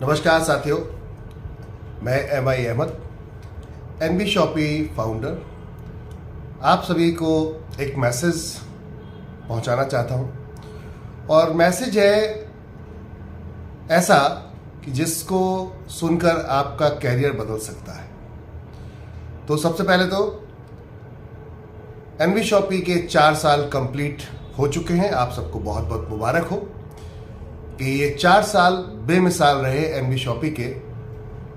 नमस्कार साथियों, मैं MI Ahmad, NB shoppe founder, आप सभी को एक मैसेज पहुंचाना चाहता हूं। और मैसेज है ऐसा कि जिसको सुनकर आपका कैरियर बदल सकता है। तो सबसे पहले तो NB शॉपी के 4 साल कंप्लीट हो चुके हैं। आप सबको बहुत बहुत मुबारक हो कि ये 4 साल बेमिसाल रहे NB शॉपी के।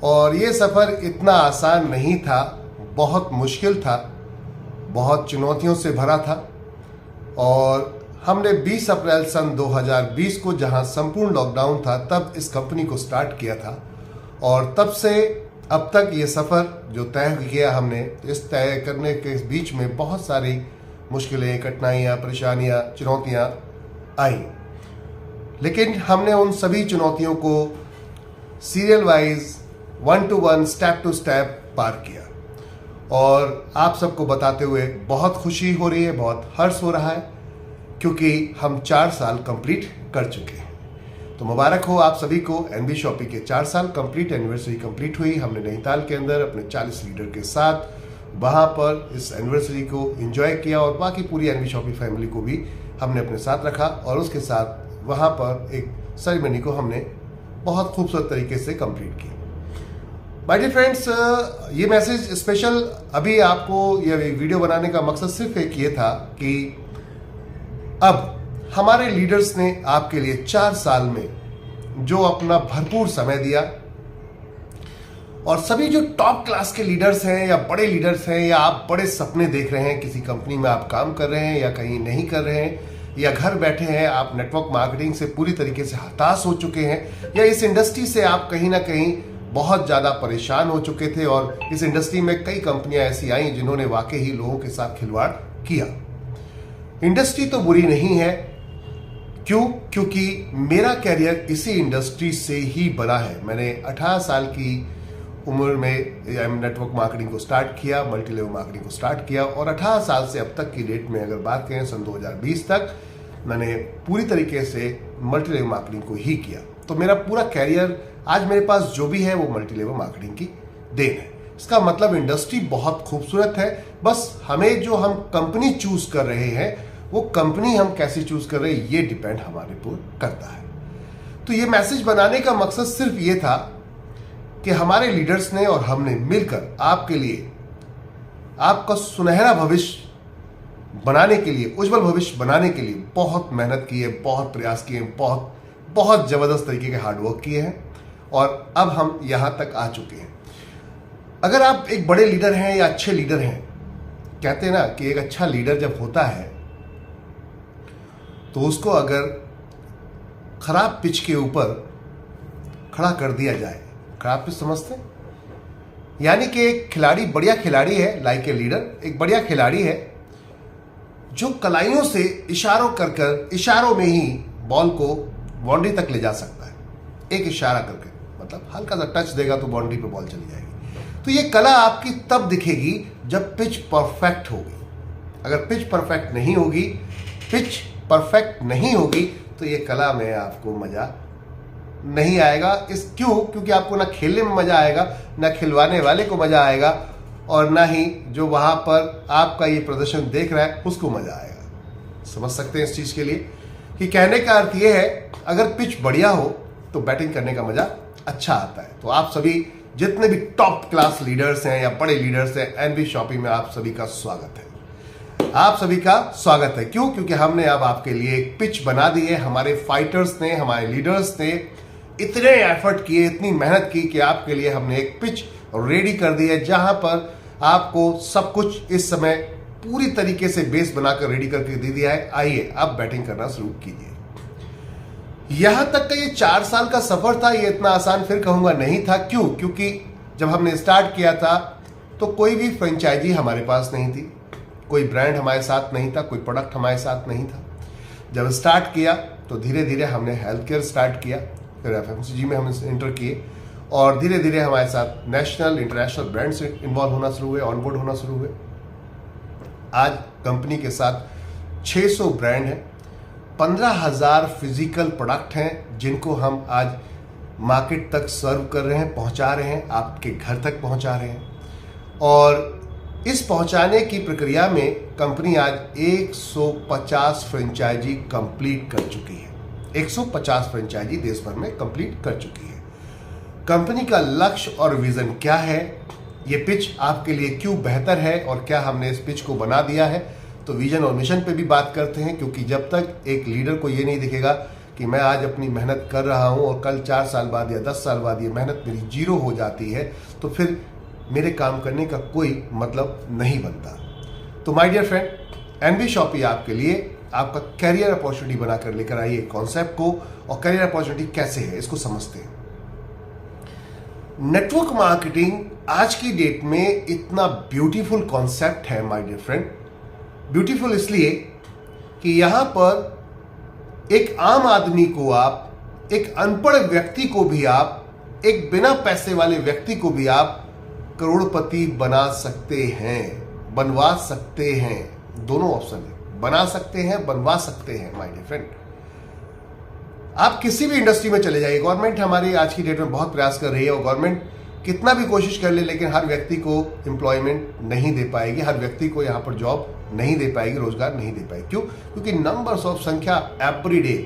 और ये सफ़र इतना आसान नहीं था, बहुत मुश्किल था, बहुत चुनौतियों से भरा था। और हमने 20 अप्रैल सन 2020 को, जहां संपूर्ण लॉकडाउन था, तब इस कंपनी को स्टार्ट किया था। और तब से अब तक ये सफ़र जो तय किया हमने, इस तय करने के बीच में बहुत सारी मुश्किलें, कठिनाइयाँ, परेशानियाँ, चुनौतियाँ आई। लेकिन हमने उन सभी चुनौतियों को serial wise, 1 to 1, step to step पार किया। और आप सबको बताते हुए बहुत खुशी हो रही है, बहुत हर्ष हो रहा है, क्योंकि हम 4 साल कंप्लीट कर चुके हैं। तो मुबारक हो आप सभी को। NB शॉपी के 4 साल कंप्लीट एनिवर्सरी कंप्लीट हुई। हमने नैनीताल के अंदर अपने 40 लीडर के साथ वहाँ पर इस एनिवर्सरी को एंजॉय किया। और बाकी पूरी NB शॉपी फैमिली को भी हमने अपने साथ रखा और उसके साथ वहाँ पर एक सेरेमनी को हमने बहुत खूबसूरत तरीके से कंप्लीट किया। माय डियर फ्रेंड्स, ये मैसेज स्पेशल अभी आपको ये वीडियो बनाने का मकसद सिर्फ एक ये था कि अब हमारे लीडर्स ने आपके लिए 4 साल में जो अपना भरपूर समय दिया, और सभी जो टॉप क्लास के लीडर्स हैं या बड़े लीडर्स हैं, या आप बड़े सपने देख रहे हैं, किसी कंपनी में आप काम कर रहे हैं या कहीं नहीं कर रहे हैं, या घर बैठे हैं, आप नेटवर्क मार्केटिंग से पूरी तरीके से हताश हो चुके हैं, या इस इंडस्ट्री से आप कहीं ना कहीं बहुत ज़्यादा परेशान हो चुके थे। और इस इंडस्ट्री में कई कंपनियां ऐसी आई जिन्होंने वाकई ही लोगों के साथ खिलवाड़ किया। इंडस्ट्री तो बुरी नहीं है, क्योंकि मेरा कैरियर इसी इंडस्ट्री से ही बना है। मैंने 18 साल की उम्र में नेटवर्क मार्केटिंग को स्टार्ट किया, मल्टी लेवल मार्केटिंग को स्टार्ट किया। और 18 साल से अब तक की डेट में अगर बात करें, सन 2020 तक मैंने पूरी तरीके से मल्टी लेवल मार्केटिंग को ही किया। तो मेरा पूरा कैरियर आज मेरे पास जो भी है वो मल्टी लेवल मार्केटिंग की देन है। इसका मतलब इंडस्ट्री बहुत खूबसूरत है, बस हमें जो हम कंपनी चूज कर रहे हैं, वो कंपनी हम कैसे चूज कर रहे हैं, ये डिपेंड हमारे ऊपर करता है। तो ये मैसेज बनाने का मकसद सिर्फ ये था कि हमारे लीडर्स ने और हमने मिलकर आपके लिए, आपका सुनहरा भविष्य बनाने के लिए, उज्जवल भविष्य बनाने के लिए बहुत मेहनत की है, बहुत प्रयास किए हैं, बहुत जबरदस्त तरीके के हार्डवर्क किए हैं। और अब हम यहां तक आ चुके हैं। अगर आप एक बड़े लीडर हैं या अच्छे लीडर हैं, कहते हैं ना कि एक अच्छा लीडर जब होता है तो उसको अगर खराब पिच के ऊपर खड़ा कर दिया जाए, खराब पिच समझते हैं, यानी कि एक खिलाड़ी, बढ़िया खिलाड़ी है, लाइक ए लीडर, एक बढ़िया खिलाड़ी है जो कलाइयों से इशारों कर इशारों में ही बॉल को बाउंड्री तक ले जा सकता है। एक इशारा करके, मतलब हल्का सा टच देगा तो बाउंड्री पे बॉल चली जाएगी। तो ये कला आपकी तब दिखेगी जब पिच परफेक्ट होगी। अगर पिच परफेक्ट नहीं होगी तो ये कला में आपको मजा नहीं आएगा। क्योंकि आपको ना खेलने में मजा आएगा, ना खिलवाने वाले को मजा आएगा, और ना ही जो वहां पर आपका ये प्रदर्शन देख रहा है उसको मजा आएगा। समझ सकते हैं इस चीज के लिए कि कहने का अर्थ ये है, अगर पिच बढ़िया हो तो बैटिंग करने का मजा अच्छा आता है। तो आप सभी जितने भी टॉप क्लास लीडर्स हैं या बड़े लीडर्स हैं, NB शॉपी में आप सभी का स्वागत है। आप सभी का स्वागत है। क्योंकि हमने अब आपके लिए एक पिच बना दी है। हमारे फाइटर्स ने, हमारे लीडर्स ने इतने एफर्ट किए, इतनी मेहनत की कि आपके लिए हमने एक पिच रेडी कर दी है, जहां पर आपको सब कुछ इस समय पूरी तरीके से बेस बनाकर रेडी करके दे दिया है। आइए अब बैटिंग करना शुरू कीजिए। यहां तक का ये 4 साल का सफर था, ये इतना आसान फिर कहूंगा नहीं था। क्योंकि जब हमने स्टार्ट किया था तो कोई भी फ्रेंचाइजी हमारे पास नहीं थी, कोई ब्रांड हमारे साथ नहीं था, कोई प्रोडक्ट हमारे साथ नहीं था। जब स्टार्ट किया तो धीरे धीरे हमने हेल्थ केयर स्टार्ट किया, फिर FMCG में हम इंटर किए, और धीरे धीरे हमारे साथ नेशनल, इंटरनेशनल ब्रांड से इन्वॉल्व होना शुरू हुए, ऑनबोर्ड होना शुरू हुए। आज कंपनी के साथ 600 ब्रांड हैं, 15,000 फिजिकल प्रोडक्ट हैं जिनको हम आज मार्केट तक सर्व कर रहे हैं, पहुंचा रहे हैं, आपके घर तक पहुंचा रहे हैं। और इस पहुंचाने की प्रक्रिया में कंपनी आज 150 फ्रेंचाइजी कंप्लीट कर चुकी है। 150 फ्रेंचाइजी देश भर में कंप्लीट कर चुकी है। कंपनी का लक्ष्य और विजन क्या है, ये पिच आपके लिए क्यों बेहतर है और क्या हमने इस पिच को बना दिया है, तो विजन और मिशन पे भी बात करते हैं। क्योंकि जब तक एक लीडर को ये नहीं दिखेगा कि मैं आज अपनी मेहनत कर रहा हूं और कल 4 साल बाद या 10 साल बाद ये मेहनत मेरी जीरो हो जाती है, तो फिर मेरे काम करने का कोई मतलब नहीं बनता। तो my dear friend, NB shoppe आपके लिए आपका करियर अपॉर्चुनिटी बनाकर लेकर आई है कॉन्सेप्ट को। और करियर अपॉर्चुनिटी कैसे है इसको समझते हैं। नेटवर्क मार्केटिंग आज की डेट में इतना ब्यूटीफुल कॉन्सेप्ट है माय डियर फ्रेंड। ब्यूटीफुल इसलिए कि यहां पर एक आम आदमी को आप, एक अनपढ़ व्यक्ति को भी आप, एक बिना पैसे वाले व्यक्ति को भी आप करोड़पति बना सकते हैं, बनवा सकते हैं। दोनों ऑप्शन है, बना सकते हैं, बनवा सकते हैं माय डियर फ्रेंड। आप किसी भी इंडस्ट्री में चले जाइए, गवर्नमेंट हमारी आज की डेट में बहुत प्रयास कर रही है और गवर्नमेंट कितना भी कोशिश कर ले, लेकिन हर व्यक्ति को एम्प्लॉयमेंट नहीं दे पाएगी, हर व्यक्ति को यहां पर जॉब नहीं दे पाएगी, रोजगार नहीं दे पाएगी। क्यों? क्योंकि नंबर्स ऑफ संख्या एवरी डे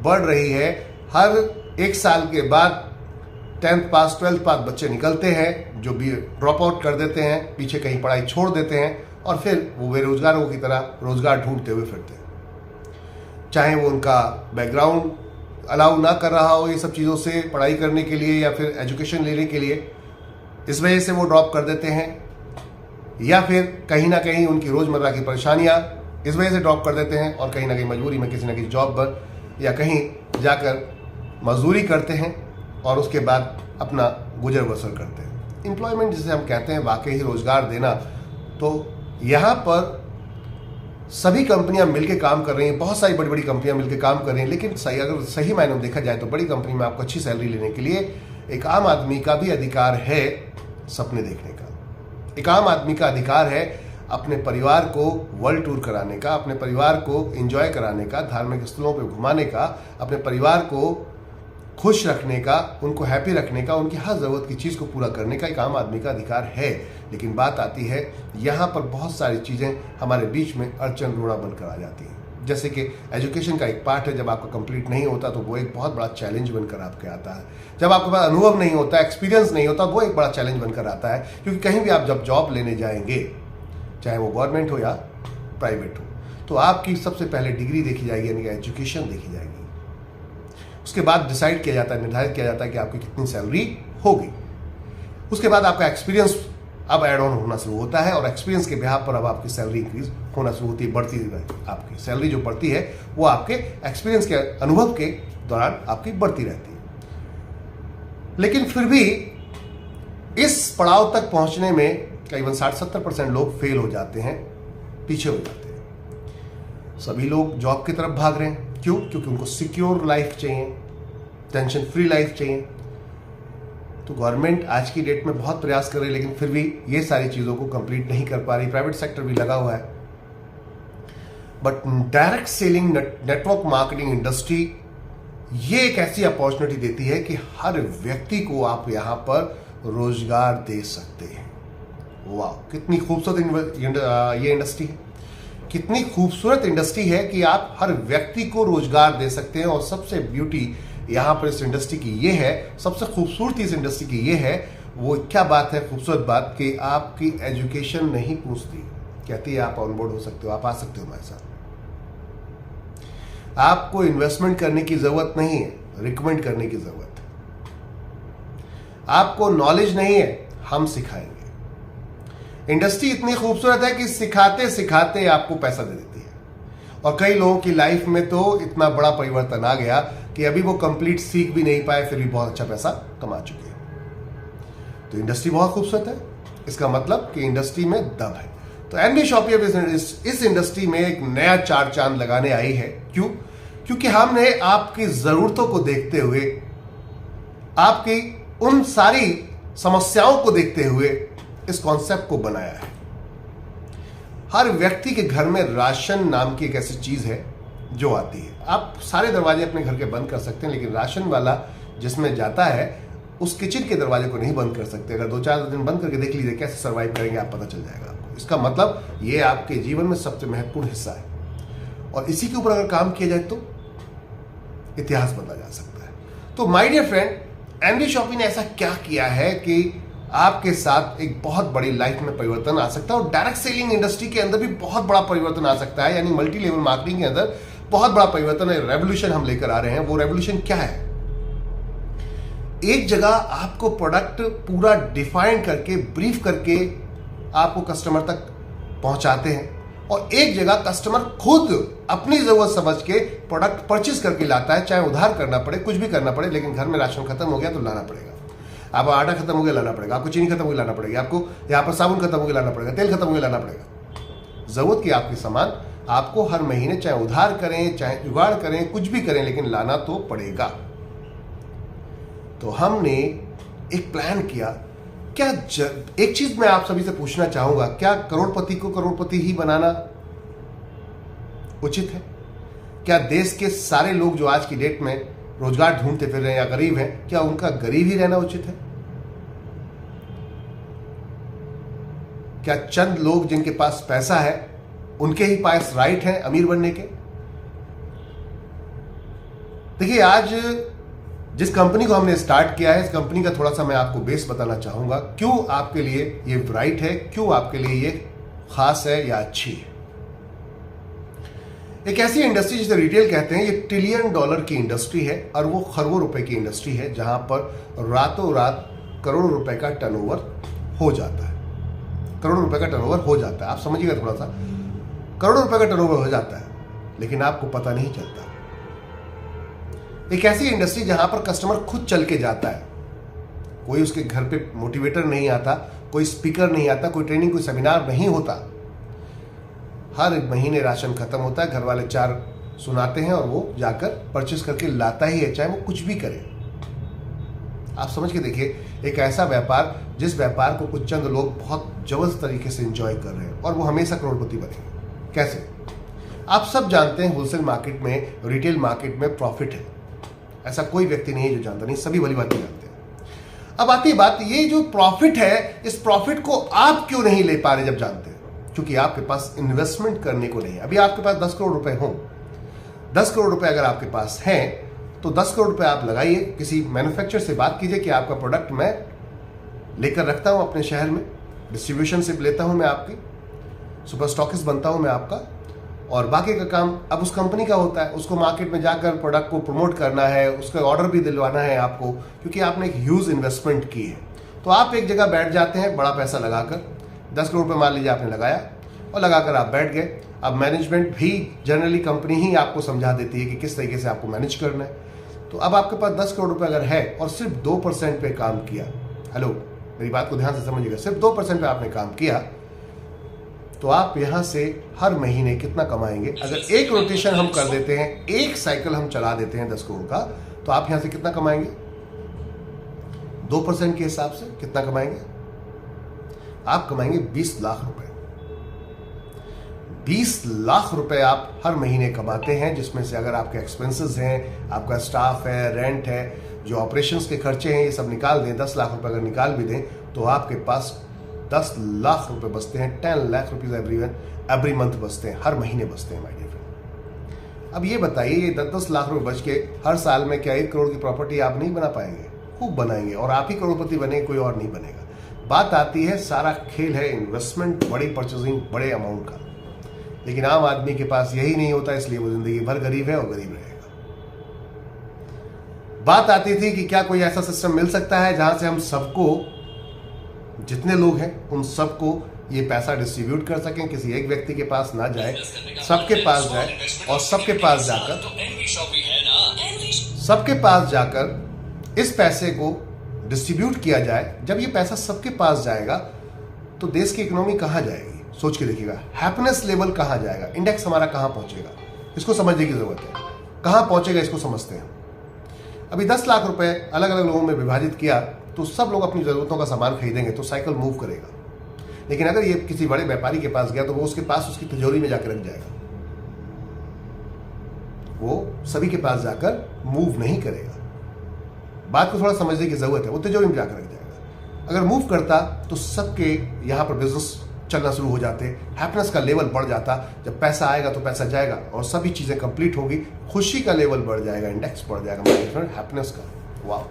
बढ़ रही है। हर 1 साल के बाद 10th पास 12th पास बच्चे निकलते हैं जो भी ड्रॉप आउट कर देते हैं, पीछे कहीं पढ़ाई छोड़ देते हैं और फिर वो बेरोजगारों की तरह रोजगार ढूंढते हुए फिरते हैं। चाहे वो उनका बैकग्राउंड अलाउ ना कर रहा हो ये सब चीज़ों से पढ़ाई करने के लिए या फिर एजुकेशन लेने के लिए, इस वजह से वो ड्रॉप कर देते हैं, या फिर कहीं ना कहीं उनकी रोजमर्रा की परेशानियां इस वजह से ड्रॉप कर देते हैं और कहीं ना कहीं मजबूरी में किसी ना किसी जॉब पर या कहीं जाकर मजदूरी करते हैं और उसके बाद अपना गुजर बसर करते हैं। एम्प्लॉयमेंट जिसे हम कहते हैं, वाकई ही रोजगार देना, तो यहाँ पर सभी कंपनियां मिलकर काम कर रही हैं, बहुत सारी बड़ी बड़ी कंपनियां मिलकर काम कर रही हैं। लेकिन अगर सही मायने में देखा जाए तो बड़ी कंपनी में आपको अच्छी सैलरी लेने के लिए एक आम आदमी का भी अधिकार है सपने देखने का। एक आम आदमी का अधिकार है अपने परिवार को वर्ल्ड टूर कराने का, अपने परिवार को एंजॉय कराने का, धार्मिक स्थलों पर घुमाने का, अपने परिवार को खुश रखने का, उनको हैप्पी रखने का, उनकी हर जरूरत की चीज़ को पूरा करने का एक आम आदमी का अधिकार है। लेकिन बात आती है यहाँ पर बहुत सारी चीज़ें हमारे बीच में अड़चन रोड़ा बनकर आ जाती हैं। जैसे कि एजुकेशन का एक पार्ट है, जब आपका कंप्लीट नहीं होता तो वो एक बहुत बड़ा चैलेंज बनकर आपके आता है। जब आपके पास अनुभव नहीं होता, एक्सपीरियंस नहीं होता, वो एक बड़ा चैलेंज बनकर आता है। क्योंकि कहीं भी आप जब जॉब लेने जाएंगे, चाहे वो गवर्नमेंट हो या प्राइवेट हो, तो आपकी सबसे पहले डिग्री देखी जाएगी, यानी कि एजुकेशन देखी जाएगी। उसके बाद डिसाइड किया जाता है, निर्धारित किया जाता है कि आपकी कितनी सैलरी होगी। उसके बाद आपका एक्सपीरियंस अब एड ऑन होना शुरू होता है और एक्सपीरियंस के बिहाफ पर अब आपकी सैलरी इंक्रीज होना शुरू होती है, बढ़ती रहती है। आपकी सैलरी जो बढ़ती है वो आपके एक्सपीरियंस के अनुभव के दौरान आपकी बढ़ती रहती है। लेकिन फिर भी इस पड़ाव तक पहुंचने में करीबन 60-70% लोग फेल हो जाते हैं, पीछे हो जाते हैं। सभी लोग जॉब की तरफ भाग रहे हैं। क्यों? क्योंकि उनको सिक्योर लाइफ चाहिए, टेंशन फ्री लाइफ चाहिए। तो गवर्नमेंट आज की डेट में बहुत प्रयास कर रही है, लेकिन फिर भी ये सारी चीज़ों को कंप्लीट नहीं कर पा रही। प्राइवेट सेक्टर भी लगा हुआ है, but direct selling network marketing industry ये एक ऐसी अपॉर्चुनिटी देती है कि हर व्यक्ति को आप यहाँ पर रोजगार दे सकते हैं। वाह, कितनी खूबसूरत ये इंडस्ट्री है, कितनी खूबसूरत इंडस्ट्री है कि आप हर व्यक्ति को रोजगार दे सकते हैं। और सबसे ब्यूटी यहाँ पर इस इंडस्ट्री की ये है, सबसे खूबसूरती इस इंडस्ट्री की ये है, वो क्या बात है, खूबसूरत बात, कि आपकी एजुकेशन नहीं पूछती, कहती है आप ऑनबोर्ड हो सकते हो, आप आ सकते हो हमारे साथ। आपको इन्वेस्टमेंट करने की जरूरत नहीं है, रिकमेंड करने की जरूरत है। आपको नॉलेज नहीं है, हम सिखाएंगे। इंडस्ट्री इतनी खूबसूरत है कि सिखाते सिखाते आपको पैसा दे देती है। और कई लोगों की लाइफ में तो इतना बड़ा परिवर्तन आ गया कि अभी वो कंप्लीट सीख भी नहीं पाए, फिर भी बहुत अच्छा पैसा कमा चुके हैं। तो इंडस्ट्री बहुत खूबसूरत है, इसका मतलब कि इंडस्ट्री में दम है। तो एनबी शॉपी इस इंडस्ट्री में एक नया चार चांद लगाने आई है। क्यों? क्योंकि हमने आपकी जरूरतों को देखते हुए, आपकी उन सारी समस्याओं को देखते हुए इस कॉन्सेप्ट को बनाया है। हर व्यक्ति के घर में राशन नाम की एक ऐसी चीज है जो आती है। आप सारे दरवाजे अपने घर के बंद कर सकते हैं, लेकिन राशन वाला जिसमें जाता है उस किचन के दरवाजे को नहीं बंद कर सकते। अगर 2-4 दिन बंद करके देख लीजिए कैसे सर्वाइव करेंगे, आप पता चल जाएगा आपको। इसका मतलब ये आपके जीवन में सबसे महत्वपूर्ण हिस्सा है, और इसी के ऊपर अगर काम किया जाए तो इतिहास बदला जा सकता है। तो my dear friend, MD shoppe ने ऐसा क्या किया है कि आपके साथ एक बहुत बड़ी लाइफ में परिवर्तन आ सकता है, और डायरेक्ट सेलिंग इंडस्ट्री के अंदर भी बहुत बड़ा परिवर्तन आ सकता है, यानी मल्टी लेवल मार्केटिंग के अंदर बहुत बड़ा परिवर्तन है, रेवोल्यूशन हम लेकर आ रहे हैं। वो रेवोल्यूशन क्या है? एक जगह आपको प्रोडक्ट पूरा डिफाइन करके, ब्रीफ करके आपको कस्टमर तक पहुंचाते हैं, और एक जगह कस्टमर खुद अपनी जरूरत समझ के प्रोडक्ट परचेज करके लाता है, चाहे उधार करना पड़े, कुछ भी करना पड़े, लेकिन घर में राशन खत्म हो गया तो लाना पड़ेगा। आप आटा खत्म हो गया लाना पड़ेगा, आपको चीनी खत्म हो गई लाना पड़ेगी, आपको यहाँ पर साबुन खत्म हो गया लाना पड़ेगा, तेल खत्म हो गया लाना पड़ेगा। जरूरत की आपकी सामान आपको हर महीने चाहे उधार करें, चाहे जुगाड़ करें, कुछ भी करें, लेकिन लाना तो पड़ेगा। तो हमने एक प्लान किया। क्या एक चीज मैं आप सभी से पूछना चाहूंगा, क्या करोड़पति को करोड़पति ही बनाना उचित है? क्या देश के सारे लोग जो आज की डेट में रोजगार ढूंढते फिर रहे हैं या गरीब हैं, क्या उनका गरीब ही रहना उचित है? क्या चंद लोग जिनके पास पैसा है उनके ही पास राइट है अमीर बनने के? देखिए, आज जिस कंपनी को हमने स्टार्ट किया है, इस कंपनी का थोड़ा सा मैं आपको बेस बताना चाहूंगा, क्यों आपके लिए ये राइट है, क्यों आपके लिए ये खास है या अच्छी है। एक ऐसी इंडस्ट्री जिसे रिटेल कहते हैं, ये $1 ट्रिलियन की इंडस्ट्री है, और वो खरबों रुपए की इंडस्ट्री है, जहां पर रातों रात करोड़ों रुपए का टर्नओवर हो जाता है। करोड़ों रुपए का टर्नओवर हो जाता है, आप समझिएगा थोड़ा सा, करोड़ों रुपए का टर्नओवर हो जाता है, लेकिन आपको पता नहीं चलता। एक ऐसी इंडस्ट्री जहां पर कस्टमर खुद चल के जाता है, कोई उसके घर पे मोटिवेटर नहीं आता, कोई स्पीकर नहीं आता, कोई ट्रेनिंग, कोई सेमिनार नहीं होता। हर महीने राशन खत्म होता है, घर वाले 4 सुनाते हैं और वो जाकर परचेस करके लाता ही है, चाहे वो कुछ भी करे। आप समझ के देखिए, एक ऐसा व्यापार जिस व्यापार को कुछ चंद लोग बहुत जबरदस्त तरीके से एंजॉय कर रहे हैं, और वो हमेशा करोड़पति बनेंगे। कैसे? आप सब जानते हैं होलसेल मार्केट में, रिटेल मार्केट में प्रॉफिट है, ऐसा कोई व्यक्ति नहीं है जो जानता नहीं, सभी भली बात जानते हैं। अब आती है बात, ये जो प्रॉफिट है, इस प्रॉफिट को आप क्यों नहीं ले पा रहे जब जानते हैं? क्योंकि आपके पास इन्वेस्टमेंट करने को नहीं है। अभी आपके पास 10 करोड़ रुपए हो, 10 करोड़ रुपए अगर आपके पास हैं, तो 10 करोड़ रुपए आप लगाइए, किसी मैन्युफैक्चरर से बात कीजिए कि आपका प्रोडक्ट मैं लेकर रखता हूं अपने शहर में, डिस्ट्रीब्यूशन से लेता हूं मैं आपकी, सुपर स्टॉकिस्ट बनता हूं मैं आपका, और बाकी का काम अब उस कंपनी का होता है। उसको मार्केट में जाकर प्रोडक्ट को प्रमोट करना है, उसका ऑर्डर भी दिलवाना है आपको, क्योंकि आपने एक ह्यूज इन्वेस्टमेंट की है। तो आप एक जगह बैठ जाते हैं बड़ा पैसा लगाकर, 10 करोड़ रुपये मान लीजिए आपने लगाया, और लगाकर आप बैठ गए। अब मैनेजमेंट भी जनरली कंपनी ही आपको समझा देती है कि किस तरीके से आपको मैनेज करना है। तो अब आपके पास 10 करोड़ रुपये अगर है और सिर्फ 2% पे काम किया, हेलो मेरी बात को ध्यान से समझिएगा, सिर्फ 2% पे आपने काम किया, तो आप यहां से हर महीने कितना कमाएंगे? अगर एक रोटेशन हम कर देते हैं, एक साइकिल हम चला देते हैं 10 करोड़ का, तो आप यहां से कितना कमाएंगे? 2% के हिसाब से कितना कमाएंगे? आप कमाएंगे 20 लाख रुपए। 20 लाख रुपए आप हर महीने कमाते हैं, जिसमें से अगर आपके एक्सपेंसेस हैं, आपका स्टाफ है, रेंट है, जो ऑपरेशंस के खर्चे हैं, ये सब निकाल दें, 10 लाख रुपए अगर निकाल भी दें, तो आपके पास 10 लाख रुपए बचते हैं। 10 लाख रुपीज एवरी मंथ बचते हैं, हर महीने बचते हैं माय डियर फ्रेंड। अब ये बताइए, ये 10-10 लाख रुपए बच के हर साल में क्या 1 करोड़ की प्रॉपर्टी आप नहीं बना पाएंगे? खूब बनाएंगे, और आप ही करोड़पति बनेंगे, कोई और नहीं बनेगा। बात आती है, सारा खेल है इन्वेस्टमेंट, बड़ी परचेजिंग, बड़े अमाउंट का, लेकिन आम आदमी के पास यही नहीं होता, इसलिए वो जिंदगी भर गरीब है और गरीब रहेगा। बात आती थी कि क्या कोई ऐसा सिस्टम मिल सकता है जहां से हम सबको, जितने लोग हैं उन सबको ये पैसा डिस्ट्रीब्यूट कर सकें, किसी एक व्यक्ति के पास ना जाए, सबके पास जाए, और सबके पास जाकर इस पैसे को डिस्ट्रीब्यूट किया जाए। जब ये पैसा सबके पास जाएगा तो देश की इकोनॉमी कहां जाएगी? सोच के देखिएगा, हैप्पीनेस लेवल कहां जाएगा, इंडेक्स हमारा कहां पहुंचेगा, इसको समझने की जरूरत है। कहां पहुंचेगा इसको समझते हैं। अभी 10 लाख रुपए अलग अलग लोगों में विभाजित किया तो सब लोग अपनी जरूरतों का सामान खरीदेंगे, तो साइकिल मूव करेगा। लेकिन अगर ये किसी बड़े व्यापारी के पास गया तो वो उसके पास उसकी तिजोरी में जाकर रख जाएगा, वो सभी के पास जाकर मूव नहीं करेगा। बात को थोड़ा समझने की जरूरत है, वो तिजोरी में जाकर रख जाएगा। अगर मूव करता तो सबके यहाँ पर बिजनेस चलना शुरू हो जाते, हैप्पीनेस का लेवल बढ़ जाता। जब पैसा आएगा तो पैसा जाएगा और सभी चीजें कंप्लीट होगी, खुशी का लेवल बढ़ जाएगा, इंडेक्स बढ़ जाएगा माय फ्रेंड, हैप्पीनेस का। वाह,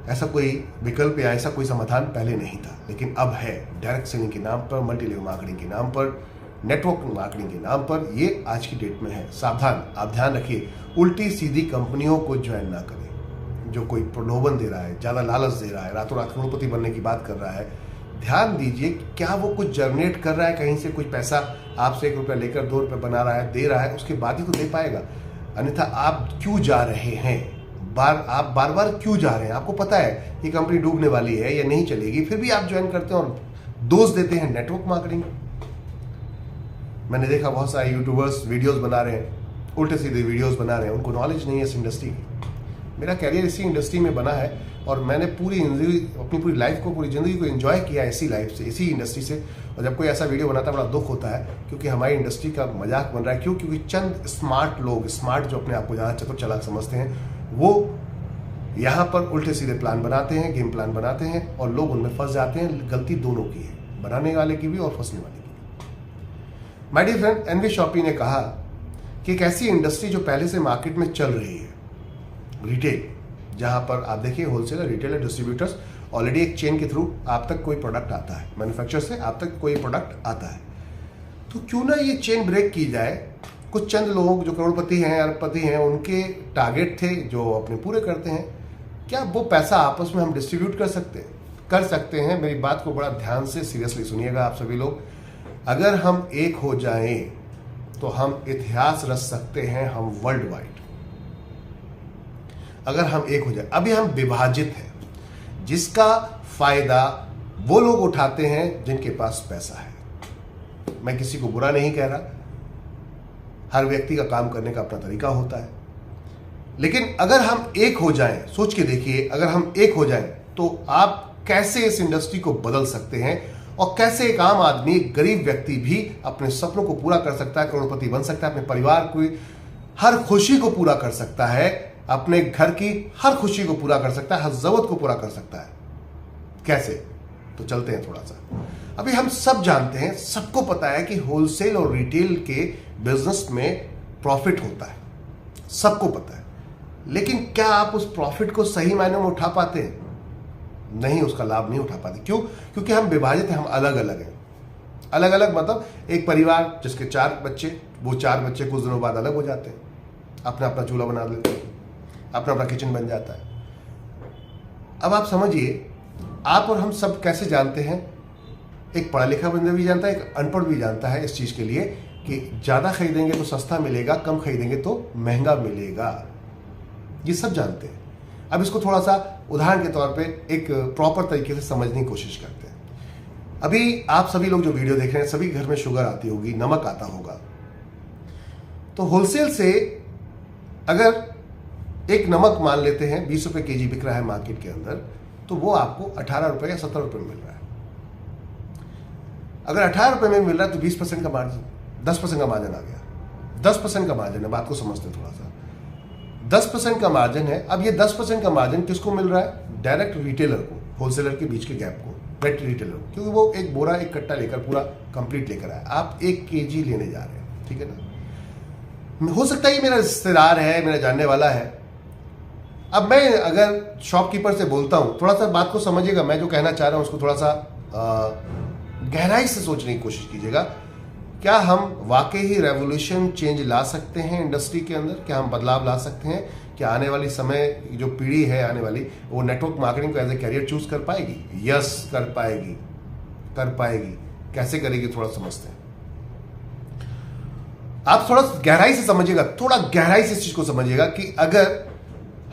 ऐसा कोई विकल्प या ऐसा कोई समाधान पहले नहीं था, लेकिन अब है। डायरेक्ट सेलिंग के नाम पर, मल्टी लेवल मार्केटिंग के नाम पर, नेटवर्क मार्केटिंग के नाम पर, ये आज की डेट में है। सावधान, आप ध्यान रखिए, उल्टी सीधी कंपनियों को ज्वाइन ना करें। जो कोई प्रलोभन दे रहा है, ज्यादा लालच दे रहा है, रातों रात करोड़पति बनने की बात कर रहा है, ध्यान दीजिए क्या वो कुछ जनरेट कर रहा है, कहीं से कुछ पैसा आपसे 1 रुपया लेकर 2 रुपये बना रहा है, दे रहा है, उसके बाद ही तो दे पाएगा। अन्यथा आप क्यों जा रहे हैं, आप बार बार क्यों जा रहे हैं? आपको पता है ये कंपनी डूबने वाली है या नहीं चलेगी, फिर भी आप ज्वाइन करते हैं और दोष देते हैं नेटवर्क मार्केटिंग। मैंने देखा बहुत सारे यूट्यूबर्स वीडियोस बना रहे हैं, उल्टे सीधे वीडियोस बना रहे हैं, उनको नॉलेज नहीं है इस इंडस्ट्री की। मेरा कैरियर इसी इंडस्ट्री में बना है और मैंने पूरी जिंदगी, अपनी पूरी लाइफ को, पूरी ज़िंदगी को एंजॉय किया इसी लाइफ से, इसी इंडस्ट्री से। और जब कोई ऐसा वीडियो बनाता है बड़ा दुख होता है, क्योंकि हमारी इंडस्ट्री का मजाक बन रहा है। क्यों? क्योंकि चंद स्मार्ट लोग, स्मार्ट जो अपने आप को ज़्यादा चतुर चालाक समझते हैं, वो यहाँ पर उल्टे सीधे प्लान बनाते हैं, गेम प्लान बनाते हैं और लोग उनमें फंस जाते हैं। गलती दोनों की है, बनाने वाले की भी और फंसने वाले की भी। My dear friend, NV shoppe ने कहा कि एक ऐसी इंडस्ट्री जो पहले से मार्केट में चल रही है, रिटेल, जहां पर आप देखिए होलसेलर, रिटेलर, डिस्ट्रीब्यूटर्स, ऑलरेडी एक चेन के थ्रू आप तक कोई प्रोडक्ट आता है, मैन्युफैक्चरर से आप तक कोई प्रोडक्ट आता है, तो क्यों ना ये चेन ब्रेक की जाए। कुछ चंद लोग जो करोड़पति हैं, अरबपति हैं, उनके टारगेट थे जो अपने पूरे करते हैं, क्या वो पैसा आपस में हम डिस्ट्रीब्यूट कर सकते हैं? मेरी बात को बड़ा ध्यान से सीरियसली सुनिएगा आप सभी लोग। अगर हम एक हो जाएं तो हम इतिहास रच सकते हैं, हम वर्ल्ड वाइड। अगर हम एक हो जाए, अभी हम विभाजित हैं, जिसका फायदा वो लोग उठाते हैं जिनके पास पैसा है। मैं किसी को बुरा नहीं कह रहा, हर व्यक्ति का काम करने का अपना तरीका होता है, लेकिन अगर हम एक हो जाएं, सोच के देखिए, अगर हम एक हो जाएं तो आप कैसे इस इंडस्ट्री को बदल सकते हैं और कैसे एक आम आदमी, एक गरीब व्यक्ति भी अपने सपनों को पूरा कर सकता है, करोड़पति बन सकता है, अपने परिवार की हर खुशी को पूरा कर सकता है, अपने घर की हर खुशी को पूरा कर सकता है, हर जरूरत को पूरा कर सकता है। कैसे? तो चलते हैं थोड़ा सा। अभी हम सब जानते हैं, सबको पता है कि होलसेल और रिटेल के बिजनेस में प्रॉफिट होता है, सबको पता है, लेकिन क्या आप उस प्रॉफिट को सही मायने में उठा पाते हैं? नहीं, उसका लाभ नहीं उठा पाते। क्यों? क्योंकि हम विभाजित हैं, हम अलग अलग हैं। अलग अलग मतलब एक परिवार जिसके 4 बच्चे, वो 4 बच्चे कुछ दिनों बाद अलग हो जाते हैं, अपना अपना चूल्हा बना लेते हैं, अपना अपना किचन बन जाता है। अब आप समझिए, आप और हम सब कैसे जानते हैं, एक पढ़ा लिखा बंदा भी जानता है, एक अनपढ़ भी जानता है इस चीज के लिए कि ज्यादा खरीदेंगे तो सस्ता मिलेगा, कम खरीदेंगे तो महंगा मिलेगा, ये सब जानते हैं। अब इसको थोड़ा सा उदाहरण के तौर पे एक प्रॉपर तरीके से समझने की कोशिश करते हैं। अभी आप सभी लोग जो वीडियो देख रहे हैं, सभी घर में शुगर आती होगी, नमक आता होगा, तो होलसेल से अगर एक नमक मान लेते हैं 20 रुपए केजी बिक रहा है मार्केट के अंदर, तो वो आपको 18 रुपए या 17 रुपए में मिल रहा है। अगर 18 रुपए में मिल रहा है तो 20% का मार्जिन, 10% का मार्जिन आ गया। 10% का मार्जिन है, बात को समझते थोड़ा सा। 10% का मार्जिन है। अब ये 10% का मार्जिन किसको मिल रहा है? डायरेक्ट रिटेलर को, होलसेलर के बीच के गैप को, डायरेक्ट रिटेलर को, क्योंकि वो एक बोरा, एक कट्टा लेकर पूरा कंप्लीट लेकर आया, आप 1 केजी लेने जा रहे हैं, ठीक है ना? हो सकता है ये मेरा रिश्तेदार है, मेरा जानने वाला है। अब मैं अगर शॉपकीपर से बोलता हूं, थोड़ा सा बात को समझिएगा, मैं जो कहना चाह रहा हूं उसको थोड़ा सा गहराई से सोचने की कोशिश कीजिएगा। क्या हम वाकई ही रेवोल्यूशन, चेंज ला सकते हैं इंडस्ट्री के अंदर? क्या हम बदलाव ला सकते हैं? क्या आने वाली समय जो पीढ़ी है आने वाली, वो नेटवर्क मार्केटिंग को एज ए कैरियर चूज कर पाएगी? यस, कर पाएगी, कर पाएगी। कैसे करेगी? थोड़ा समझते हैं। आप थोड़ा गहराई से समझिएगा, थोड़ा गहराई से इस चीज को समझिएगा कि अगर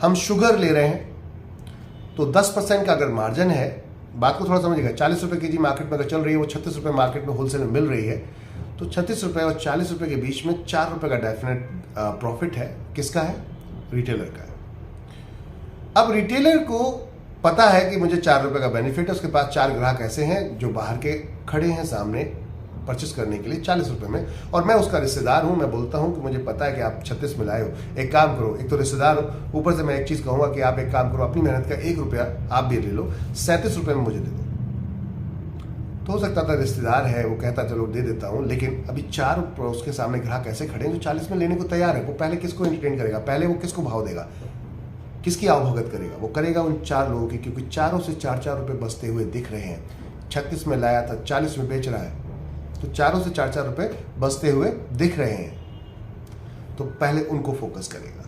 हम शुगर ले रहे हैं तो 10% का अगर मार्जिन है, बात को थोड़ा समझिएगा, 40 रुपए केजी मार्केट में अगर चल रही है, वो 36 रुपए मार्केट में होलसेल में मिल रही है, तो 36 रुपए और 40 रुपए के बीच में 4 रुपए का डेफिनेट प्रॉफिट है। किसका है? रिटेलर का है। अब रिटेलर को पता है कि मुझे 4 रुपए का बेनिफिट है, उसके पास 4 ग्राहक ऐसे हैं जो बाहर के खड़े हैं सामने, परचेस करने के लिए 40 रुपए में, और मैं उसका रिश्तेदार हूं। मैं बोलता हूं कि मुझे पता है कि आप 36 में लाए हो, एक काम करो, एक तो रिश्तेदार हो, ऊपर से मैं एक चीज कहूंगा कि आप एक काम करो, अपनी मेहनत का 1 रुपया आप भी ले लो, 37 रुपए में मुझे दे दो। तो हो सकता था रिश्तेदार है, वो कहता चलो दे देता हूं, लेकिन अभी 4 उसके सामने ग्राहक ऐसे खड़े हैं जो 40 में लेने को तैयार है। वो पहले किसको एंटरटेन करेगा, पहले वो किसको भाव देगा, किसकी आवभगत करेगा? वो करेगा उन 4 लोगों की, क्योंकि चारों से 4-4 रुपए बचते हुए दिख रहे हैं। 36 में लाया था, 40 में बेच रहा है, तो चारों से 4-4 रुपए बचते हुए दिख रहे हैं, तो पहले उनको फोकस करेगा।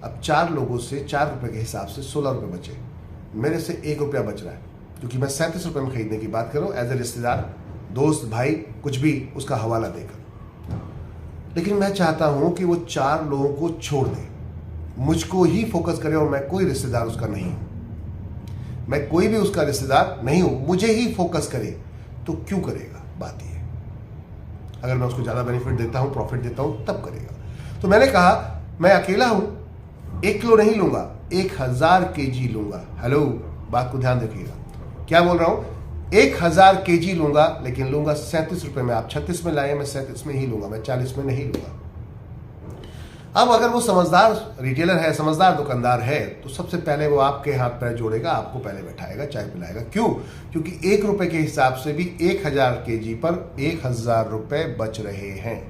अब 4 लोगों से 4 रुपए के हिसाब से 16 रुपए बचे, मेरे से 1 रुपया बच रहा है, क्योंकि मैं 37 रुपए में खरीदने की बात करूं, एज ए रिश्तेदार, दोस्त, भाई, कुछ भी उसका हवाला देकर। लेकिन मैं चाहता हूं कि वो 4 लोगों को छोड़ दे, मुझको ही फोकस करे, और मैं कोई रिश्तेदार उसका नहीं हूं, मैं कोई भी उसका रिश्तेदार नहीं हूं, मुझे ही फोकस करे। तो क्यों करेगा? बात ये, अगर मैं उसको ज्यादा बेनिफिट देता हूं, प्रॉफिट देता हूं, तब करेगा। तो मैंने कहा मैं अकेला हूं, 1 किलो नहीं लूंगा, 1000 केजी लूंगा। हेलो, बात को ध्यान रखिएगा, क्या बोल रहा हूं? 1000 केजी लूंगा, लेकिन लूंगा 37 रुपए में। आप 36 में लाए, मैं 37 में ही लूंगा, मैं 40 में नहीं लूंगा। अब अगर वो समझदार रिटेलर है, समझदार दुकानदार है, तो सबसे पहले वो आपके हाथ पैर जोड़ेगा, आपको पहले बैठाएगा, चाय पिलाएगा। क्यों? क्योंकि 1 रुपए के हिसाब से भी 1000 केजी पर 1000 रुपए बच रहे हैं,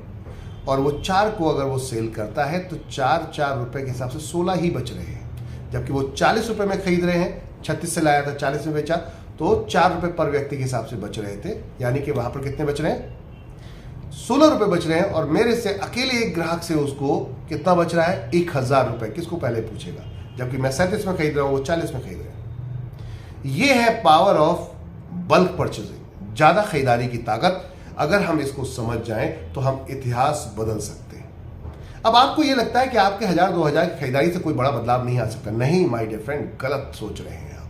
और वो 4 को अगर वो सेल करता है तो 4 रुपए के हिसाब से 16 ही बच रहे हैं। जबकि वो 40 रुपए में खरीद रहे हैं, 36 से लाया था, 40 में बेचा, तो 4 रुपए पर व्यक्ति के हिसाब से बच रहे थे, यानी कि वहां पर कितने बच रहे हैं? 16 रुपए बच रहे हैं। और मेरे से अकेले एक ग्राहक से उसको कितना बच रहा है? 1000 रुपए। किसको पहले पूछेगा? जबकि मैं 37 में खरीद रहा हूं, वो 40 में खरीद रहे हैं। ये है पावर ऑफ बल्क परचेजिंग, ज्यादा खरीदारी की ताकत। अगर हम इसको समझ जाएं तो हम इतिहास बदल सकते हैं। अब आपको यह लगता है कि आपके 1000-2000 की खरीदारी से कोई बड़ा बदलाव नहीं आ सकता। नहीं माय डियर फ्रेंड, गलत सोच रहे हैं आप।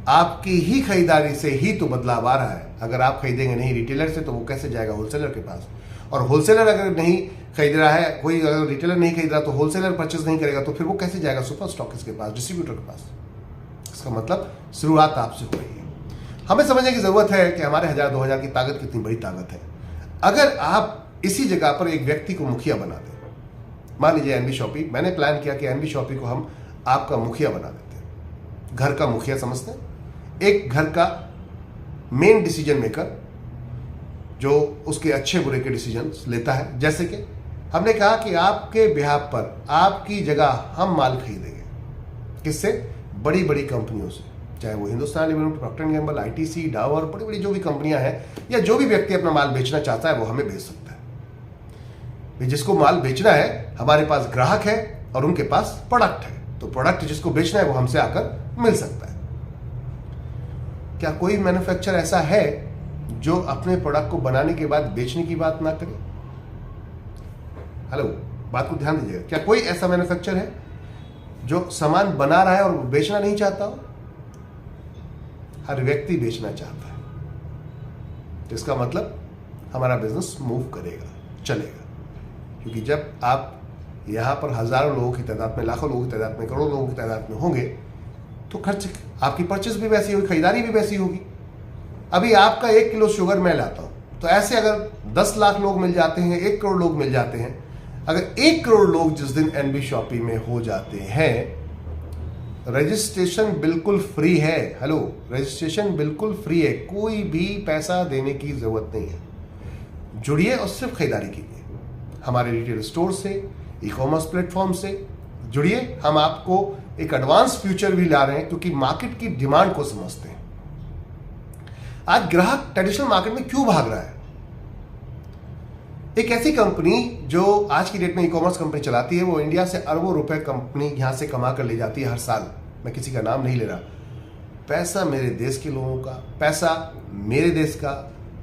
आपकी ही खरीदारी से ही तो बदलाव आ रहा है। अगर आप खरीदेंगे नहीं रिटेलर से, तो वो कैसे जाएगा होलसेलर के पास? और होलसेलर अगर नहीं खरीद रहा है, कोई अगर रिटेलर नहीं खरीद रहा, तो होलसेलर परचेज नहीं करेगा, तो फिर वो कैसे जाएगा सुपर स्टॉकिस्ट के पास, डिस्ट्रीब्यूटर के पास? इसका मतलब शुरुआत आपसे हो रही है। हमें समझने की जरूरत है कि हमारे 1000-2000 की ताकत कितनी बड़ी ताकत है। अगर आप इसी जगह पर एक व्यक्ति को मुखिया बना दें, मान लीजिए एनबी शॉपी, मैंने प्लान किया कि एनबी शॉपी को हम आपका मुखिया बना देते हैं, घर का मुखिया समझते हैं, एक घर का मेन डिसीजन मेकर जो उसके अच्छे बुरे के डिसीजन लेता है। जैसे कि हमने कहा कि आपके बिहाफ पर आपकी जगह हम माल खरीदेंगे, किससे? बड़ी बड़ी कंपनियों से, चाहे वो Hindustan limited, Procter and Gamble, ITC, डाव और बड़ी बड़ी जो भी कंपनियां हैं, या जो भी व्यक्ति अपना माल बेचना चाहता है वो हमें बेच सकता है। जिसको माल बेचना है, हमारे पास ग्राहक है और उनके पास प्रोडक्ट है, तो प्रोडक्ट जिसको बेचना है वो हमसे आकर मिल सकता है। क्या कोई मैन्युफैक्चरर ऐसा है जो अपने प्रोडक्ट को बनाने के बाद बेचने की बात ना करे? हेलो, बात को ध्यान दीजिएगा। क्या कोई ऐसा मैन्युफैक्चरर है जो सामान बना रहा है और बेचना नहीं चाहता हो? हर व्यक्ति बेचना चाहता है। तो इसका मतलब हमारा बिजनेस मूव करेगा, चलेगा। क्योंकि जब आप यहां पर हजारों लोगों की तादाद में, लाखों लोगों की तादाद में, करोड़ों लोगों की तादाद में होंगे, तो खर्च, आपकी परचेस भी वैसी होगी, खरीदारी भी वैसी होगी। अभी आपका 1 किलो शुगर मैं लाता हूं, तो ऐसे अगर 10 लाख लोग मिल जाते हैं, 1 करोड़ लोग मिल जाते हैं, अगर 1 करोड़ लोग जिस दिन एनबी शॉपी में हो जाते हैं, रजिस्ट्रेशन बिल्कुल फ्री है। हेलो, रजिस्ट्रेशन बिल्कुल फ्री है, कोई भी पैसा देने की जरूरत नहीं है। जुड़िए और सिर्फ खरीदारी कीजिए हमारे रिटेल स्टोर से, ई कॉमर्स प्लेटफॉर्म से जुड़िए। हम आपको एक एडवांस फ्यूचर भी ला रहे हैं, क्योंकि मार्केट की डिमांड को समझते हैं। आज ग्राहक ट्रेडिशनल मार्केट में क्यों भाग रहा है? एक ऐसी कंपनी जो आज की डेट में ई कॉमर्स कंपनी चलाती है, वो इंडिया से अरबों रुपए कंपनी यहां से कमा कर ले जाती है हर साल। मैं किसी का नाम नहीं ले रहा। पैसा मेरे देश के लोगों का, पैसा मेरे देश का,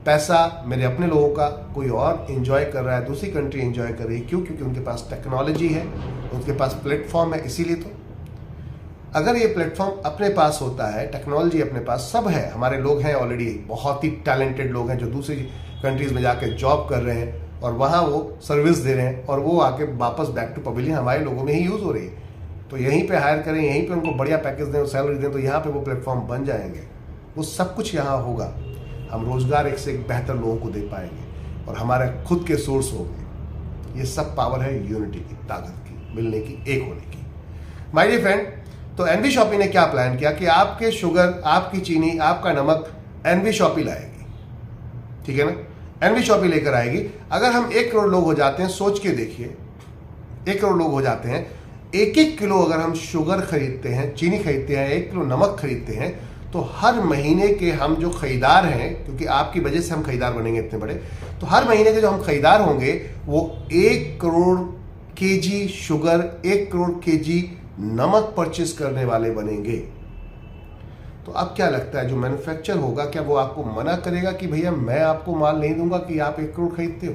पैसा मेरे अपने लोगों का कोई और एंजॉय कर रहा है, दूसरी कंट्री एंजॉय कर रही है। क्यों? क्योंकि उनके पास टेक्नोलॉजी है, उनके पास प्लेटफॉर्म है। इसीलिए तो अगर ये प्लेटफॉर्म अपने पास होता है, टेक्नोलॉजी अपने पास, सब है, हमारे लोग हैं ऑलरेडी, बहुत ही टैलेंटेड लोग हैं जो दूसरी कंट्रीज में जाकर जॉब कर रहे हैं और वहाँ वो सर्विस दे रहे हैं, और वो आके वापस बैक टू पवेलियन हमारे लोगों में ही यूज़ हो रही है। तो यहीं पे हायर करें, यहीं पे उनको बढ़िया पैकेज दें, सैलरी दें, तो यहाँ पे वो प्लेटफॉर्म बन जाएंगे। वो सब कुछ यहाँ होगा। हम रोजगार एक से एक बेहतर लोगों को दे पाएंगे और हमारे खुद के सोर्स होंगे। ये सब पावर है यूनिटी की, ताकत की, मिलने की, एक होने की। माय डियर फ्रेंड, तो एनवी शॉपी ने क्या प्लान किया कि आपके शुगर, आपकी चीनी, आपका नमक एनवी शॉपी लाएगी, ठीक है ना। एनवी शॉपी लेकर आएगी। अगर हम 1 करोड़ लोग हो जाते हैं, सोच के देखिए, 1 करोड़ लोग हो जाते हैं, 1-1 किलो अगर हम शुगर खरीदते हैं, चीनी खरीदते हैं, 1 किलो नमक खरीदते हैं, तो हर महीने के हम जो खरीदार हैं, क्योंकि आपकी वजह से हम खरीदार बनेंगे इतने बड़े, तो हर महीने के जो हम खरीदार होंगे वो 1 crore KG sugar, 1 crore KG नमक परचेस करने वाले बनेंगे। तो अब क्या लगता है, जो मैन्युफैक्चर होगा, क्या वो आपको मना करेगा कि भैया मैं आपको माल नहीं दूंगा कि आप 1 करोड़ खरीदते हो?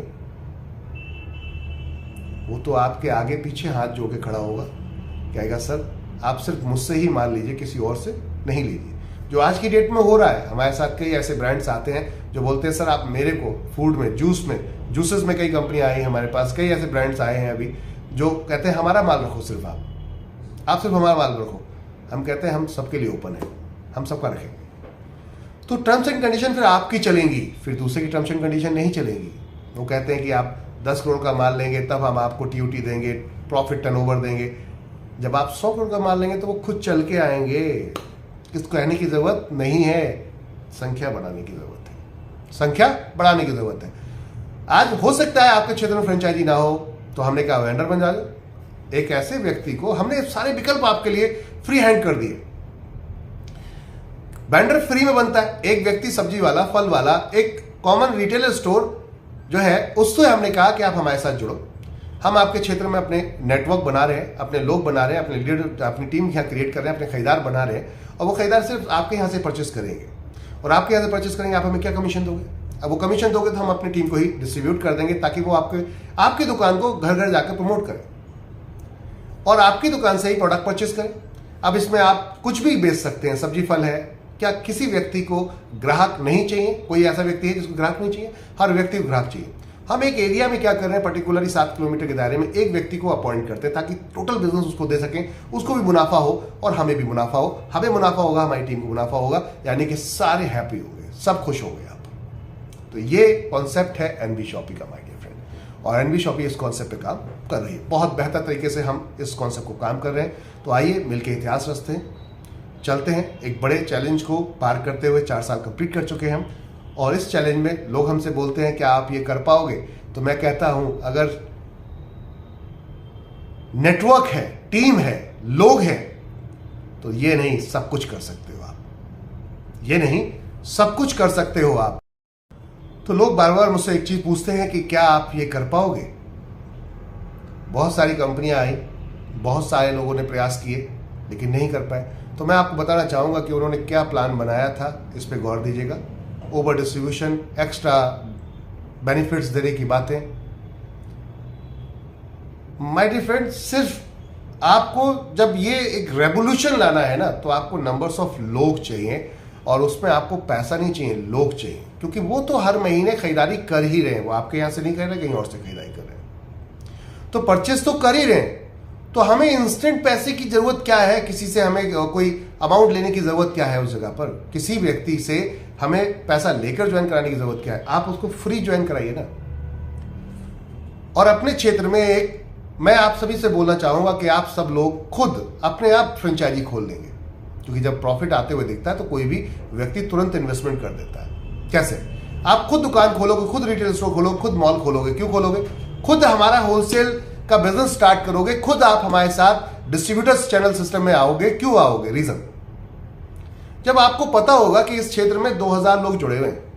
वो तो आपके आगे पीछे हाथ जोड़ के खड़ा होगा, कहेगा सर आप सिर्फ मुझसे ही माल लीजिए, किसी और से नहीं लीजिए। जो आज की डेट में हो रहा है, हमारे साथ कई ऐसे ब्रांड्स आते हैं जो बोलते हैं सर आप मेरे को फूड में, जूसेस में कई कंपनियां आई हैं हमारे पास, कई ऐसे ब्रांड्स आए हैं अभी जो कहते हैं हमारा माल रखो, सिर्फ आप सिर्फ हमारा माल रखो। हम कहते हैं हम सबके लिए ओपन है, हम सबका रखेंगे। तो टर्म्स एंड कंडीशन फिर आपकी चलेंगी, फिर दूसरे की टर्म्स एंड कंडीशन नहीं चलेंगी। वो कहते हैं कि आप 10 करोड़ का माल लेंगे तब हम आपको टीयूटी देंगे, प्रॉफिट टर्नओवर देंगे। जब आप 100 करोड़ का माल लेंगे तो वो खुद चल के आएंगे। इसको कहने की जरूरत नहीं है, संख्या बढ़ाने की जरूरत है, संख्या बढ़ाने की जरूरत है। आज हो सकता है आपके क्षेत्र में फ्रेंचाइजी ना हो, तो हमने कहा वेंडर बन जाओ। एक ऐसे व्यक्ति को हमने सारे विकल्प आपके लिए फ्री हैंड कर दिए। वेंडर फ्री में बनता है, एक व्यक्ति सब्जी वाला, फल वाला, एक कॉमन रिटेलर स्टोर जो है, उससे हमने कहा कि आप हमारे साथ जुड़ो। हम आपके क्षेत्र में अपने नेटवर्क बना रहे हैं, अपने लोग बना रहे हैं, अपने लीडर, अपनी टीम यहाँ क्रिएट कर रहे हैं, अपने खरीदार बना रहे हैं, और वो खरीदार सिर्फ आपके यहाँ से परचेस करेंगे। और आपके यहाँ से परचेस करेंगे, आप हमें क्या कमीशन दोगे? अब वो कमीशन दोगे तो हम अपनी टीम को ही डिस्ट्रीब्यूट कर देंगे, ताकि वो आपकी दुकान को घर घर जाकर प्रमोट करें और आपकी दुकान से ही प्रोडक्ट परचेस करें। अब इसमें आप कुछ भी बेच सकते हैं, सब्जी फल है। क्या किसी व्यक्ति को ग्राहक नहीं चाहिए? कोई ऐसा व्यक्ति है जिसको ग्राहक नहीं चाहिए? हर व्यक्ति को ग्राहक चाहिए। हम एक एरिया में क्या कर रहे हैं, पर्टिकुलरली 7 किलोमीटर के दायरे में एक व्यक्ति को अपॉइंट करते हैं, ताकि टोटल बिजनेस उसको दे सकें, उसको भी मुनाफा हो और हमें भी मुनाफा हो। हमें मुनाफा होगा, हमारी टीम को मुनाफा होगा, यानी कि सारे हैप्पी हो गए, सब खुश हो गए। आप तो ये कॉन्सेप्ट है एनवी शॉपी का, माय डियर फ्रेंड। और एनवी शॉपी इस कॉन्सेप्ट पे काम कर रही है, बहुत बेहतर तरीके से हम इस कॉन्सेप्ट को काम कर रहे हैं। तो आइए मिलकर इतिहास रचते हैं, चलते हैं। एक बड़े चैलेंज को पार करते हुए 4 साल कंप्लीट कर चुके हैं हम, और इस चैलेंज में लोग हमसे बोलते हैं क्या आप ये कर पाओगे? तो मैं कहता हूं अगर नेटवर्क है, टीम है, लोग हैं, तो ये नहीं सब कुछ कर सकते हो आप, ये नहीं सब कुछ कर सकते हो आप। तो लोग बार बार मुझसे एक चीज पूछते हैं कि क्या आप ये कर पाओगे? बहुत सारी कंपनियां आई, बहुत सारे लोगों ने प्रयास किए, लेकिन नहीं कर पाए। तो मैं आपको बताना चाहूंगा कि उन्होंने क्या प्लान बनाया था, इस पे गौर दीजिएगा। ओवर डिस्ट्रीब्यूशन, एक्स्ट्रा बेनिफिट्स देने की बातें। माय डियर फ्रेंड, सिर्फ आपको जब ये एक रेवोल्यूशन लाना है ना, तो आपको नंबर्स ऑफ लोग चाहिए, और उसमें आपको पैसा नहीं चाहिए, लोग चाहिए। क्योंकि वो तो हर महीने खरीदारी कर ही रहे हैं, वो आपके यहां से नहीं कर रहे, कहीं और से खरीदारी कर रहे हैं, तो परचेस तो कर ही रहे हैं। तो हमें इंस्टेंट पैसे की जरूरत क्या है? किसी से हमें कोई अमाउंट लेने की जरूरत क्या है? उस जगह पर किसी व्यक्ति से हमें पैसा लेकर ज्वाइन कराने की जरूरत क्या है? आप उसको फ्री ज्वाइन कराइए ना। और अपने क्षेत्र में मैं आप सभी से बोलना चाहूंगा कि आप सब लोग खुद अपने आप फ्रेंचाइजी खोल लेंगे, क्योंकि जब प्रॉफिट आते हुए दिखता है तो कोई भी व्यक्ति तुरंत इन्वेस्टमेंट कर देता है। कैसे? आप खुद दुकान खोलोगे, खुद रिटेल स्टोर खोलोगे, खुद मॉल खोलोगे। क्यों खोलोगे? खुद हमारा होलसेल का बिजनेस स्टार्ट करोगे, खुद आप हमारे साथ डिस्ट्रीब्यूटर्स चैनल सिस्टम में आओगे। क्यों आओगे? रीजन, जब आपको पता होगा कि इस क्षेत्र में 2000 लोग जुड़े हुए हैं,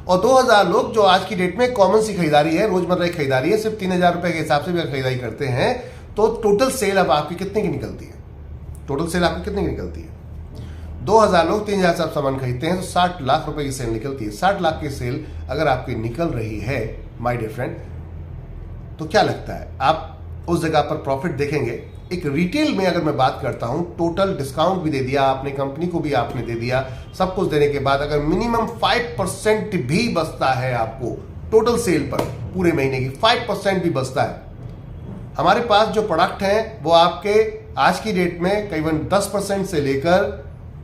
और 2000 लोग जो आज की डेट में कॉमन सी खरीदारी है, रोजमर्रा की खरीदारी है, सिर्फ 3000 रुपए के हिसाब से भी खरीदारी करते हैं, तो टोटल सेल अब आपकी कितने की निकलती है? टोटल सेल आपकी कितने की निकलती है? 2000 लोग 3000 से सामान खरीदते हैं, तो 60 लाख रुपए की सेल निकलती है। 60 लाख की सेल अगर आपकी निकल रही है, माय डियर फ्रेंड, तो क्या लगता है आप उस जगह पर प्रॉफिट देखेंगे? एक रिटेल में अगर मैं बात करता हूं, टोटल डिस्काउंट भी दे दिया आपने, कंपनी को भी आपने दे दिया, सब कुछ देने के बाद अगर मिनिमम 5% भी बचता है आपको टोटल सेल पर, पूरे महीने की 5% भी बचता है। हमारे पास जो प्रोडक्ट हैं वो आपके आज की डेट में करीबन 10% से लेकर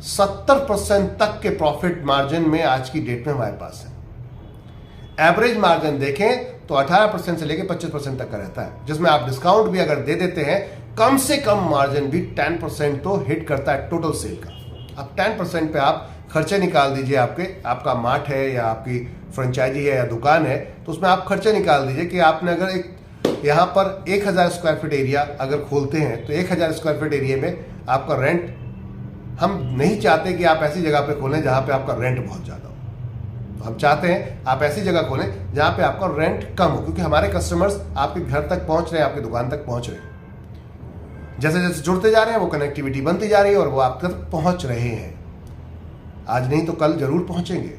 70% तक के प्रॉफिट मार्जिन में आज की डेट में हमारे पास है। एवरेज मार्जिन देखें तो 18% से लेकर 25% तक का रहता है, जिसमें आप डिस्काउंट भी अगर दे देते हैं, कम से कम मार्जिन भी 10% तो हिट करता है टोटल सेल का। अब 10% पे आप खर्चे निकाल दीजिए, आपका मार्ट है या आपकी फ्रेंचाइजी है या दुकान है, तो उसमें आप खर्चे निकाल दीजिए कि आपने अगर एक यहाँ पर 1000 स्क्वायर फीट एरिया अगर खोलते हैं तो 1000 स्क्वायर फीट एरिया में आपका रेंट, हम नहीं चाहते कि आप ऐसी जगह पे खोलें जहां पे आपका रेंट बहुत ज़्यादा हो, तो हम चाहते हैं आप ऐसी जगह खोलें जहां पे आपका रेंट कम हो, क्योंकि हमारे कस्टमर्स आपके घर तक पहुंच रहे हैं, आपकी दुकान तक पहुंच रहे हैं। जैसे जैसे जुड़ते जा रहे हैं वो कनेक्टिविटी बनती जा रही है और वो आप तक पहुंच रहे हैं। आज नहीं तो कल जरूर पहुंचेंगे,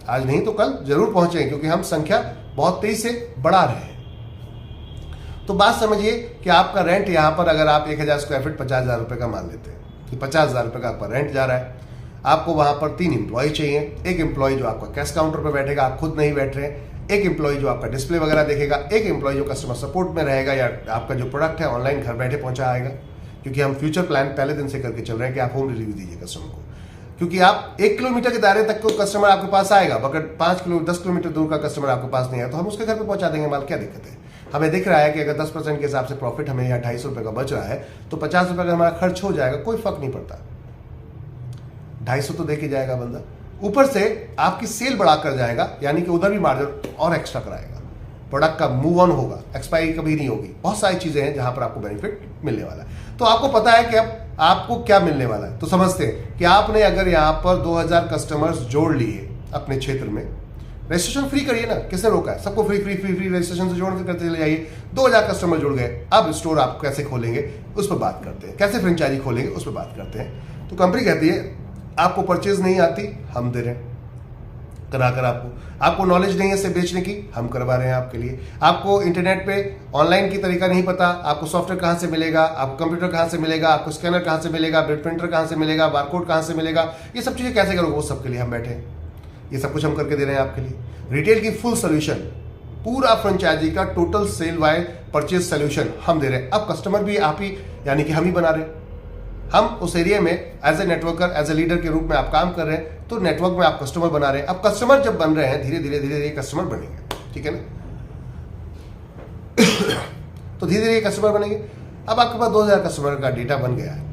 आज नहीं तो कल जरूर पहुंचेंगे, क्योंकि हम संख्या बहुत तेजी से बढ़ा रहे हैं। तो बात समझिए कि आपका रेंट यहां पर अगर आप 1000 स्क्वायर फीट 50,000 रुपए का मान लेते हैं कि 50,000 रुपए का आपका रेंट जा रहा है, आपको वहां पर 3 एम्प्लॉय चाहिए। एक एम्प्लॉय जो आपका कैश काउंटर पर बैठेगा, आप खुद नहीं बैठ रहे, एक एम्प्लॉय जो आपका डिस्प्ले वगैरह देखेगा, एक एम्प्लॉय जो कस्टमर सपोर्ट में रहेगा या आपका जो प्रोडक्ट है ऑनलाइन घर बैठे पहुंचाएगा, क्योंकि हम फ्यूचर प्लान पहले दिन से करके चल रहे हैं कि आप होम डिलीवरी दीजिए कस्टमर को, क्योंकि आप 1 किलोमीटर के दायरे तक को कस्टमर आपके पास आएगा, अगर 10 किलोमीटर दूर का कस्टमर आपके पास नहीं है तो हम उसके घर पे पहुंचा देंगे माल, क्या दिक्कत है। हमें दिख रहा है कि अगर 10% के हिसाब से प्रॉफिट हमें यहाँ 250 रुपए का बच रहा है तो 50 रुपए का हमारा खर्च हो जाएगा, कोई फर्क नहीं पड़ता, 250 तो देके जाएगा बंदा, ऊपर से आपकी सेल बढ़ा कर जाएगा, यानी कि उधर भी मार्जिन और एक्स्ट्रा कराएगा, प्रोडक्ट का मूव ऑन होगा, एक्सपायरी कभी नहीं होगी, बहुत सारी चीजें हैं जहां पर आपको बेनिफिट मिलने वाला है। तो आपको पता है कि अब आपको क्या मिलने वाला है, तो समझते हैं कि आपने अगर यहां पर 2000 कस्टमर्स जोड़ लिए अपने क्षेत्र में, रजिस्ट्रेशन फ्री करिए ना, किसने रोका है, सबको free free free free registration से जोड़ के करते चले जाइए। 2000 कस्टमर जुड़ गए, अब स्टोर आप कैसे खोलेंगे उस पर बात करते हैं, कैसे फ्रेंचाइजी खोलेंगे उस पर बात करते हैं। तो कंपनी कहती है आपको परचेज नहीं आती, हम दे रहे हैं कराकर, आपको नॉलेज नहीं है इसे बेचने की, हम करवा रहे हैं आपके लिए, आपको इंटरनेट पे ऑनलाइन की तरीका नहीं पता, आपको सॉफ्टवेयर कहां से मिलेगा, आपको कंप्यूटर कहां से मिलेगा, आपको स्कैनर कहां से मिलेगा, बिल प्रिंटर कहां से मिलेगा, बारकोड कहां से मिलेगा, ये सब चीजें कैसे करोगे, वो सबके लिए हम बैठे हैं, ये सब कुछ हम करके दे रहे हैं आपके लिए। रिटेल की फुल सोल्यूशन, पूरा फ्रेंचाइजी का टोटल सेल वाई परचेज सोल्यूशन हम दे रहे हैं। अब कस्टमर भी आप ही, यानी कि हम ही बना रहे हैं, हम उस एरिया में as a networker, as a leader के रूप में आप काम कर रहे हैं, तो नेटवर्क में आप कस्टमर बना रहे हैं। अब कस्टमर जब बन रहे हैं, धीरे धीरे धीरे धीरे कस्टमर बनेंगे, ठीक है ना, तो धीरे धीरे कस्टमर बनेंगे। अब आपके पास 2000 कस्टमर का डेटा बन गया है,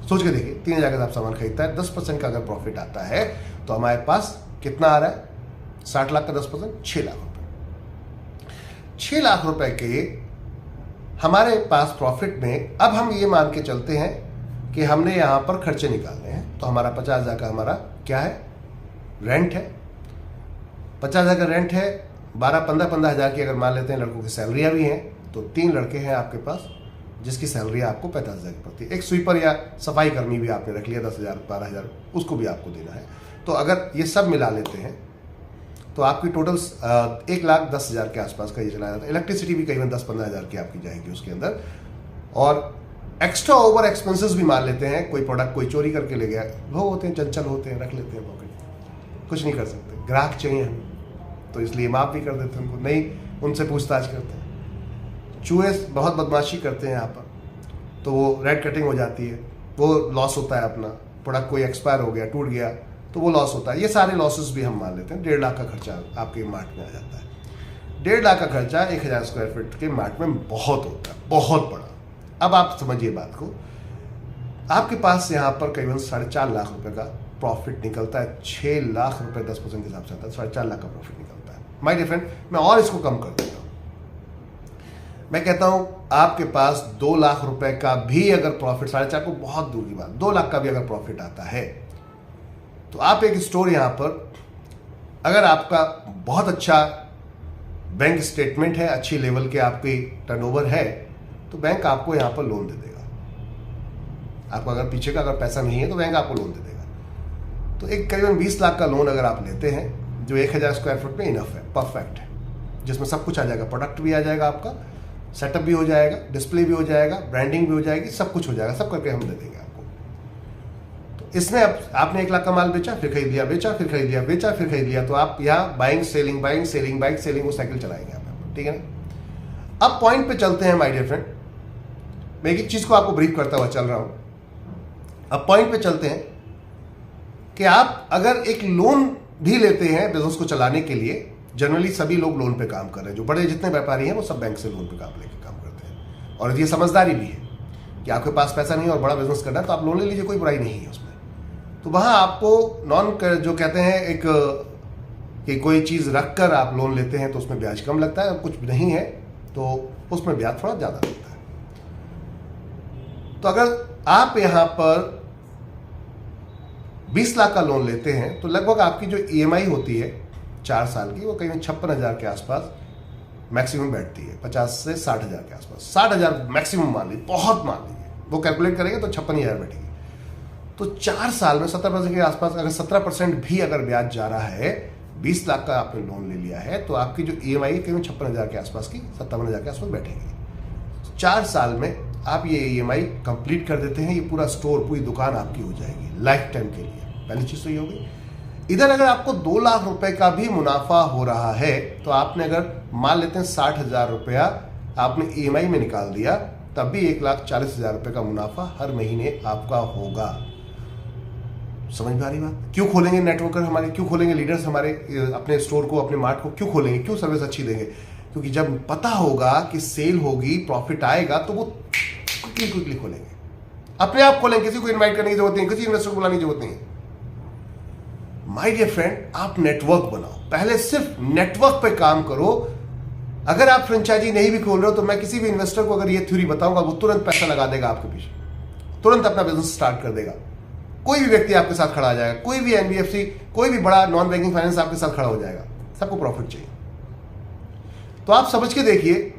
सोच के देखिए 3000 का आप सामान खरीदता है, 10% का अगर प्रॉफिट आता है तो हमारे पास कितना आ रहा है, 60 लाख का 10%, 6 लाख रुपए, 6 लाख रुपए के हमारे पास प्रॉफिट में। अब हम ये मान के चलते हैं कि हमने यहां पर खर्चे निकालने हैं, तो हमारा 50,000 का हमारा क्या है, रेंट है, 50,000 का रेंट है, 12-15 की अगर मान लेते हैं, लड़कों की सैलरियां भी हैं, तो 3 लड़के हैं आपके पास जिसकी सैलरी आपको 50,000 की पड़ती है। एक स्वीपर या सफाई कर्मी भी आपने रख लिया 10,000 12,000, उसको भी आपको देना है। तो अगर ये सब मिला लेते हैं तो आपकी टोटल 1,10,000 के आसपास का ये चला जाता है। इलेक्ट्रिसिटी भी करीबन 10-15 हज़ार की आपकी जाएगी उसके अंदर, और एक्स्ट्रा ओवर एक्सपेंसेस भी मान लेते हैं, कोई प्रोडक्ट कोई चोरी करके ले गया, लोग होते हैं चंचल होते हैं, रख लेते हैं पॉकेट, कुछ नहीं कर सकते, ग्राहक चाहिए हमें, तो इसलिए माफ भी कर देते हैं उनको, नहीं उनसे पूछताछ करते हैं। चूहे बहुत बदमाशी करते हैं यहाँ पर, तो वो रेड कटिंग हो जाती है, वो लॉस होता है अपना, प्रोडक्ट कोई एक्सपायर हो गया, टूट गया, तो वो लॉस होता है। ये सारे लॉसेस भी हम मान लेते हैं। 1.5 लाख का खर्चा आपके मार्ट में आ जाता है। 1.5 लाख का खर्चा 1000 स्क्वायर फीट के मार्ट में बहुत होता है, बहुत बड़ा। अब आप समझिए बात को, आपके पास यहाँ पर करीबन 4.5 लाख रुपए का प्रॉफिट निकलता है। 6 लाख रुपए 10% के हिसाब से आता है, 4.5 लाख का प्रॉफिट निकलता है। माय डियर फ्रेंड, मैं और इसको कम कर देता हूँ, मैं कहता हूं आपके पास 2 लाख रुपए का भी अगर प्रॉफिट, 4.5 को बहुत दूर की बात, 2 लाख का भी अगर प्रॉफिट आता है, तो आप एक स्टोर यहां पर, अगर आपका बहुत अच्छा बैंक स्टेटमेंट है, अच्छी लेवल के आपकी टर्नओवर है, तो बैंक आपको यहां पर लोन दे देगा। आपको अगर पीछे का अगर पैसा नहीं है तो बैंक आपको लोन दे देगा। तो एक करीबन 20 लाख का लोन अगर आप लेते हैं, जो 1000 स्क्वायर फुट में इनफ है, परफेक्ट है, जिसमें सब कुछ आ जाएगा, प्रोडक्ट भी आ जाएगा, आपका सेटअप भी हो जाएगा, डिस्प्ले भी हो जाएगा, ब्रांडिंग भी हो जाएगी, सब कुछ हो जाएगा, सब करके हम दे देंगे आपको। तो इसने आपने 1 लाख का माल बेचा, फिर खरीद लिया, बेचा, फिर खरीद लिया, बेचा, फिर खरीद लिया, तो आप यहाँ buying selling buying selling buying selling वो साइकिल चलाएंगे आप, ठीक है ना। अब पॉइंट पे चलते हैं माय डियर फ्रेंड, मैं एक चीज को आपको ब्रीफ करता हुआ चल रहा हूं। अब पॉइंट पे चलते हैं कि आप अगर एक लोन भी लेते हैं बिजनेस को चलाने के लिए, जनरली सभी लोग लोन पे काम कर रहे हैं, जो बड़े जितने व्यापारी हैं वो सब बैंक से लोन पे काम लेके काम करते हैं, और ये समझदारी भी है कि आपके पास पैसा नहीं है और बड़ा बिजनेस करना है तो आप लोन ले लीजिए, कोई बुराई नहीं है उसमें। तो वहां आपको जो कहते हैं एक कि कोई चीज रखकर आप लोन लेते हैं तो उसमें ब्याज कम लगता है, और कुछ नहीं है तो उसमें ब्याज थोड़ा ज्यादा लगता है। तो अगर आप यहां पर 20 लाख का लोन लेते हैं तो लगभग आपकी जो ईएमआई होती है 4 साल की, वो कहीं 56,000 के आसपास मैक्सिमम बैठती है, 50 से 60,000 के आसपास। 60,000 मैक्सिमम मान लीजिए, बहुत मान लीजिए, वो कैलकुलेट करेंगे तो 56,000 बैठेगी। तो 4 साल में 17% के आसपास, अगर 17% भी अगर ब्याज जा रहा है, 20 लाख का आपने लोन ले लिया है, तो आपकी जो ईएमआई है कहीं 56,000 के आसपास की, 57,000 के आसपास बैठेगी। 4 साल में आप ये ईएमआई कंप्लीट कर देते हैं, ये पूरा स्टोर, पूरी दुकान आपकी हो जाएगी लाइफ टाइम के लिए। पहली चीज तो ये होगी। इधर अगर आपको 2 लाख रुपए का भी मुनाफा हो रहा है, तो आपने अगर मान लेते हैं 60,000 रुपया आपने ईएमआई में निकाल दिया, तब भी 1,40,000 रुपए का मुनाफा हर महीने आपका होगा। समझ में आ रही बात? क्यों खोलेंगे नेटवर्कर हमारे, क्यों खोलेंगे लीडर्स हमारे अपने स्टोर को, अपने मार्ट को क्यों खोलेंगे, क्यों सर्विस अच्छी देंगे? क्योंकि जब पता होगा कि सेल होगी, प्रॉफिट आएगा, तो वो क्विकली खोलेंगे, अपने आप खोलेंगे, किसी को इन्वाइट करने की जरूरत नहीं, किसी इन्वेस्टर को बुलाने की जरूरत नहीं है। माय डियर फ्रेंड, आप नेटवर्क बनाओ, पहले सिर्फ नेटवर्क पे काम करो। अगर आप फ्रेंचाइजी नहीं भी खोल रहे हो तो मैं किसी भी इन्वेस्टर को अगर ये थ्योरी बताऊंगा, वो तुरंत पैसा लगा देगा आपके पीछे, तुरंत अपना बिजनेस स्टार्ट कर देगा। कोई भी व्यक्ति आपके साथ खड़ा आ जाएगा, कोई भी एनबीएफसी, कोई भी बड़ा नॉन बैंकिंग फाइनेंस आपके साथ खड़ा हो जाएगा। सबको प्रॉफिट चाहिए। तो आप समझ के देखिए,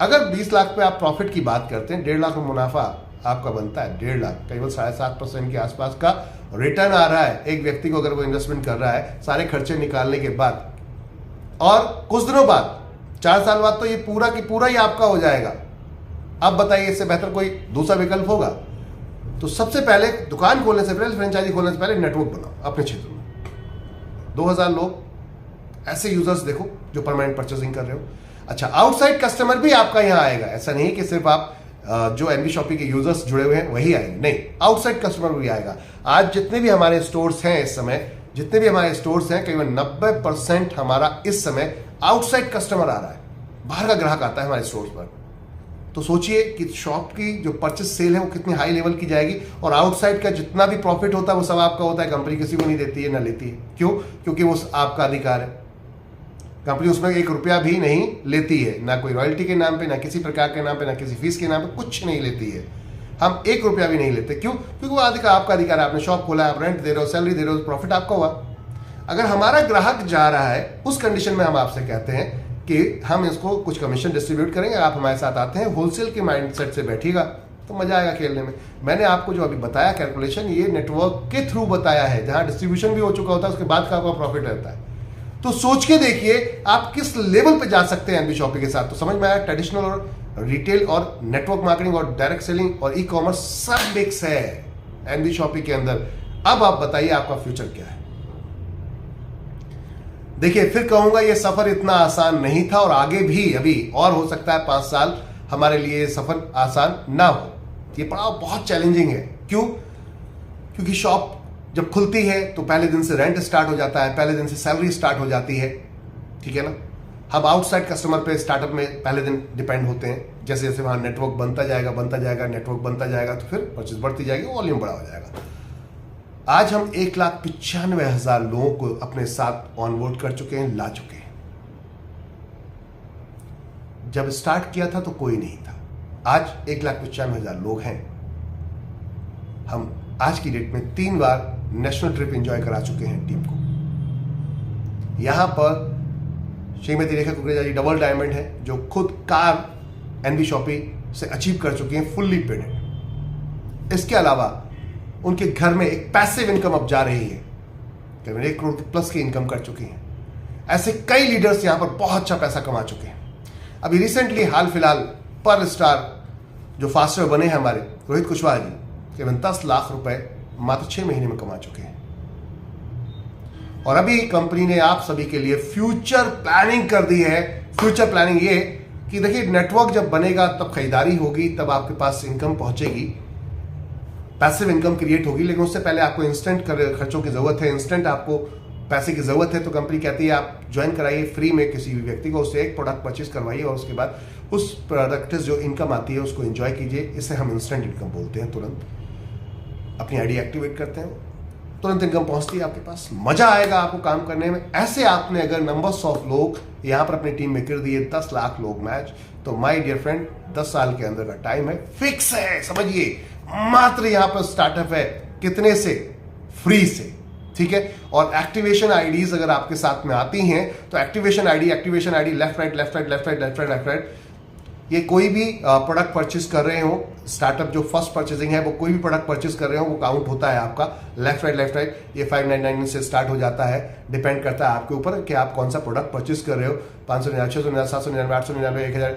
अगर 20 लाख पे आप प्रॉफिट की बात करते हैं, 1.5 लाख में मुनाफा आपका बनता है, 1.5 लाख, केवल 7.5% के आसपास का रिटर्न आ रहा है एक व्यक्ति को, अगर वो इन्वेस्टमेंट कर रहा है सारे खर्चे निकालने के बाद। और कुछ दिनों बाद, 4 साल बाद, तो ये पूरा की पूरा ही आपका हो जाएगा। अब बताइए, इससे बेहतर कोई दूसरा विकल्प होगा? तो सबसे पहले दुकान खोलने से पहले, फ्रेंचाइजी खोलने से पहले नेटवर्क बनाओ अपने क्षेत्र में। 2000 लोग ऐसे यूजर्स देखो जो परमानेंट परचेसिंग कर रहे हो। अच्छा, आउटसाइड कस्टमर भी आपका यहां आएगा। ऐसा नहीं कि सिर्फ आप जो एनबी शॉपी के यूजर्स जुड़े हुए हैं वही आएंगे, नहीं, आउटसाइड कस्टमर भी आएगा। आज जितने भी हमारे स्टोर्स हैं, इस समय जितने भी हमारे स्टोर्स हैं, करीबन 90% हमारा इस समय आउटसाइड कस्टमर आ रहा है, बाहर का ग्राहक आता है हमारे स्टोर्स पर। तो सोचिए कि शॉप की जो परचेस सेल है वो कितनी हाई लेवल की जाएगी, और आउटसाइड का जितना भी प्रॉफिट होता है वो सब आपका होता है, कंपनी किसी को नहीं देती है, ना लेती है। क्यों? क्योंकि वो आपका अधिकार है। कंपनी उसमें 1 रुपया भी नहीं लेती है, ना कोई रॉयल्टी के नाम पे, ना किसी प्रकार के नाम पे, ना किसी फीस के नाम पे, कुछ नहीं लेती है। हम 1 रुपया भी नहीं लेते। क्यों? क्योंकि वो अधिकार आपका अधिकार है। आपने शॉप खोला, आप रेंट दे रहे हो, सैलरी दे रहे हो, प्रॉफिट आपका हुआ। अगर हमारा ग्राहक जा रहा है, उस कंडीशन में हम आपसे कहते हैं कि हम इसको कुछ कमीशन डिस्ट्रीब्यूट करेंगे, आप हमारे साथ आते हैं, होलसेल के माइंडसेट से बैठिएगा तो मजा आएगा खेलने में। मैंने आपको जो अभी बताया कैलकुलेशन, ये नेटवर्क के थ्रू बताया है, जहां डिस्ट्रीब्यूशन भी हो चुका होता है, उसके बाद का आपका प्रॉफिट रहता है। तो सोच के देखिए आप किस लेवल पे जा सकते हैं एनबी शॉपी के साथ। तो समझ में आया, ट्रेडिशनल और रिटेल और नेटवर्क मार्केटिंग और डायरेक्ट सेलिंग और ई कॉमर्स सब मिक्स है एनबी शॉपी के अंदर। अब आप बताइए आपका फ्यूचर क्या है? देखिए, फिर कहूंगा ये सफर इतना आसान नहीं था, और आगे भी अभी और हो सकता है 5 साल हमारे लिए सफर आसान ना हो। ये पड़ाव बहुत चैलेंजिंग है। क्यों? क्योंकि शॉप जब खुलती है तो पहले दिन से रेंट स्टार्ट हो जाता है, पहले दिन से सैलरी स्टार्ट हो जाती है, ठीक है ना। हम आउटसाइड कस्टमर पे स्टार्टअप में पहले दिन डिपेंड होते हैं। जैसे जैसे वहां नेटवर्क बनता जाएगा, नेटवर्क बनता जाएगा, तो फिर परचेज बढ़ती जाएगी, वॉल्यूम बड़ा हो जाएगा। आज हम 1,95,000 लोगों को अपने साथ ऑनबोर्ड कर चुके हैं, ला चुके हैं। जब स्टार्ट किया था तो कोई नहीं था, आज 1,95,000 लोग हैं। हम आज की डेट में 3 बार नेशनल ट्रिप एंजॉय करा चुके हैं टीम को। यहां पर श्रीमती रेखा कुकरेजा जी डबल डायमंड है, जो खुद कार एनबी शॉपी से अचीव कर चुके हैं, फुल्ली पेड। इसके अलावा उनके घर में एक पैसिव इनकम अब जा रही है, करीब 1 करोड़ प्लस की इनकम कर चुके हैं। ऐसे कई लीडर्स यहां पर बहुत अच्छा पैसा कमा चुके हैं। अभी रिसेंटली हाल फिलहाल पर स्टार जो फास्टर बने हैं हमारे रोहित कुशवाहा जी, केवल 10 लाख रुपए मात्र 6 महीने में कमा चुके हैं। और अभी कंपनी ने आप सभी के लिए फ्यूचर प्लानिंग कर दी है। फ्यूचर प्लानिंग ये कि देखिए, नेटवर्क जब बनेगा तब खरीदारी होगी, तब आपके पास इनकम पहुंचेगी। पैसिव इनकम क्रिएट होगी, लेकिन उससे पहले आपको इंस्टेंट खर्चों की जरूरत है, इंस्टेंट आपको पैसे की जरूरत है। तो कंपनी कहती है आप ज्वाइन कराइए फ्री में किसी भी व्यक्ति को, उससे एक प्रोडक्ट परचेज करवाइए और उसके बाद उस प्रोडक्ट से जो इनकम आती है उसको एंजॉय कीजिए। इसे हम इंस्टेंट इनकम बोलते हैं। तुरंत अपनी आईडी एक्टिवेट करते हैं, तुरंत इनकम पहुंचती है आपके पास, मजा आएगा आपको काम करने में। ऐसे आपने अगर नंबर्स ऑफ लोग यहां पर अपनी टीम में कर दिए, 10 लाख लोग मैच, तो माय डियर फ्रेंड 10 साल के अंदर का टाइम है, फिक्स है, समझिए। मात्र यहां पर स्टार्टअप है, कितने से? फ्री से, ठीक है। और एक्टिवेशन आईडीज अगर आपके साथ में आती हैं तो activation ID left right left right left right left right left right, ये कोई भी प्रोडक्ट परचेज कर रहे हो, स्टार्टअप जो फर्स्ट परचेजिंग है वो कोई भी प्रोडक्ट परचेज कर रहे हो वो काउंट होता है आपका लेफ्ट राइट। ये 599 से स्टार्ट हो जाता है, डिपेंड करता है आपके ऊपर कि आप कौन सा प्रोडक्ट परचेज कर रहे हो। 599, 699, 799, 899,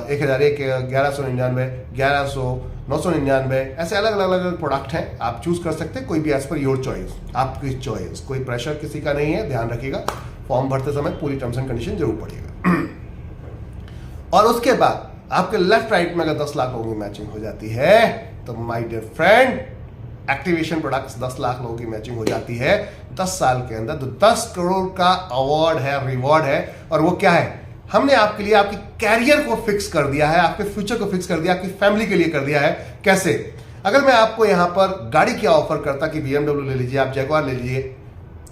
1001, 1199, 1100, 999, ऐसे अलग अलग प्रोडक्ट हैं, आप चूज कर सकते हैं कोई भी एज पर योर चॉइस, आपकी चॉइस, कोई प्रेशर किसी का नहीं है। ध्यान रखिएगा फॉर्म भरते समय पूरी टर्म्स एंड कंडीशन जरूर पढ़िएगा। और उसके बाद आपके लेफ्ट राइट में अगर 10 लाख लोगों की मैचिंग हो जाती है तो my dear friend activation products 10 lakh लोगों की मैचिंग हो जाती है 10 साल के अंदर, तो 10 करोड़ का अवार्ड है, रिवॉर्ड है। और वो क्या है? हमने आपके लिए आपके कैरियर को फिक्स कर दिया है, आपके फ्यूचर को फिक्स कर दिया, आपकी फैमिली के लिए कर दिया है। कैसे? अगर मैं आपको यहां पर गाड़ी क्या ऑफर करता कि BMW ले लीजिए, आप जैगवार ले लीजिए,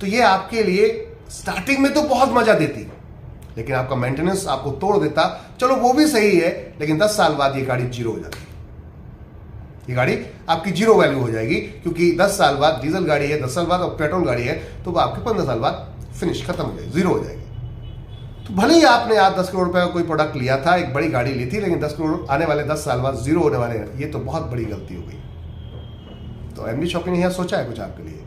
तो ये आपके लिए स्टार्टिंग में तो बहुत मजा देती, लेकिन आपका मेंटेनेंस आपको तोड़ देता। चलो वो भी सही है, लेकिन 10 साल बाद ये गाड़ी जीरो हो जाती है, ये गाड़ी आपकी जीरो वैल्यू हो जाएगी, क्योंकि 10 साल बाद डीजल गाड़ी है, 10 साल बाद और पेट्रोल गाड़ी है, तो वो आपके 15 साल बाद फिनिश खत्म हो जाएगी, जीरो हो जाएगी। तो भले ही आपने आज 10 करोड़ रुपए का कोई प्रोडक्ट लिया था, एक बड़ी गाड़ी ली थी, लेकिन 10 करोड़ आने वाले 10 साल बाद जीरो होने वाले हैं, ये तो बहुत बड़ी गलती हो गई। तो एमबी शॉपिंग ने यहां सोचा है कुछ आपके लिए।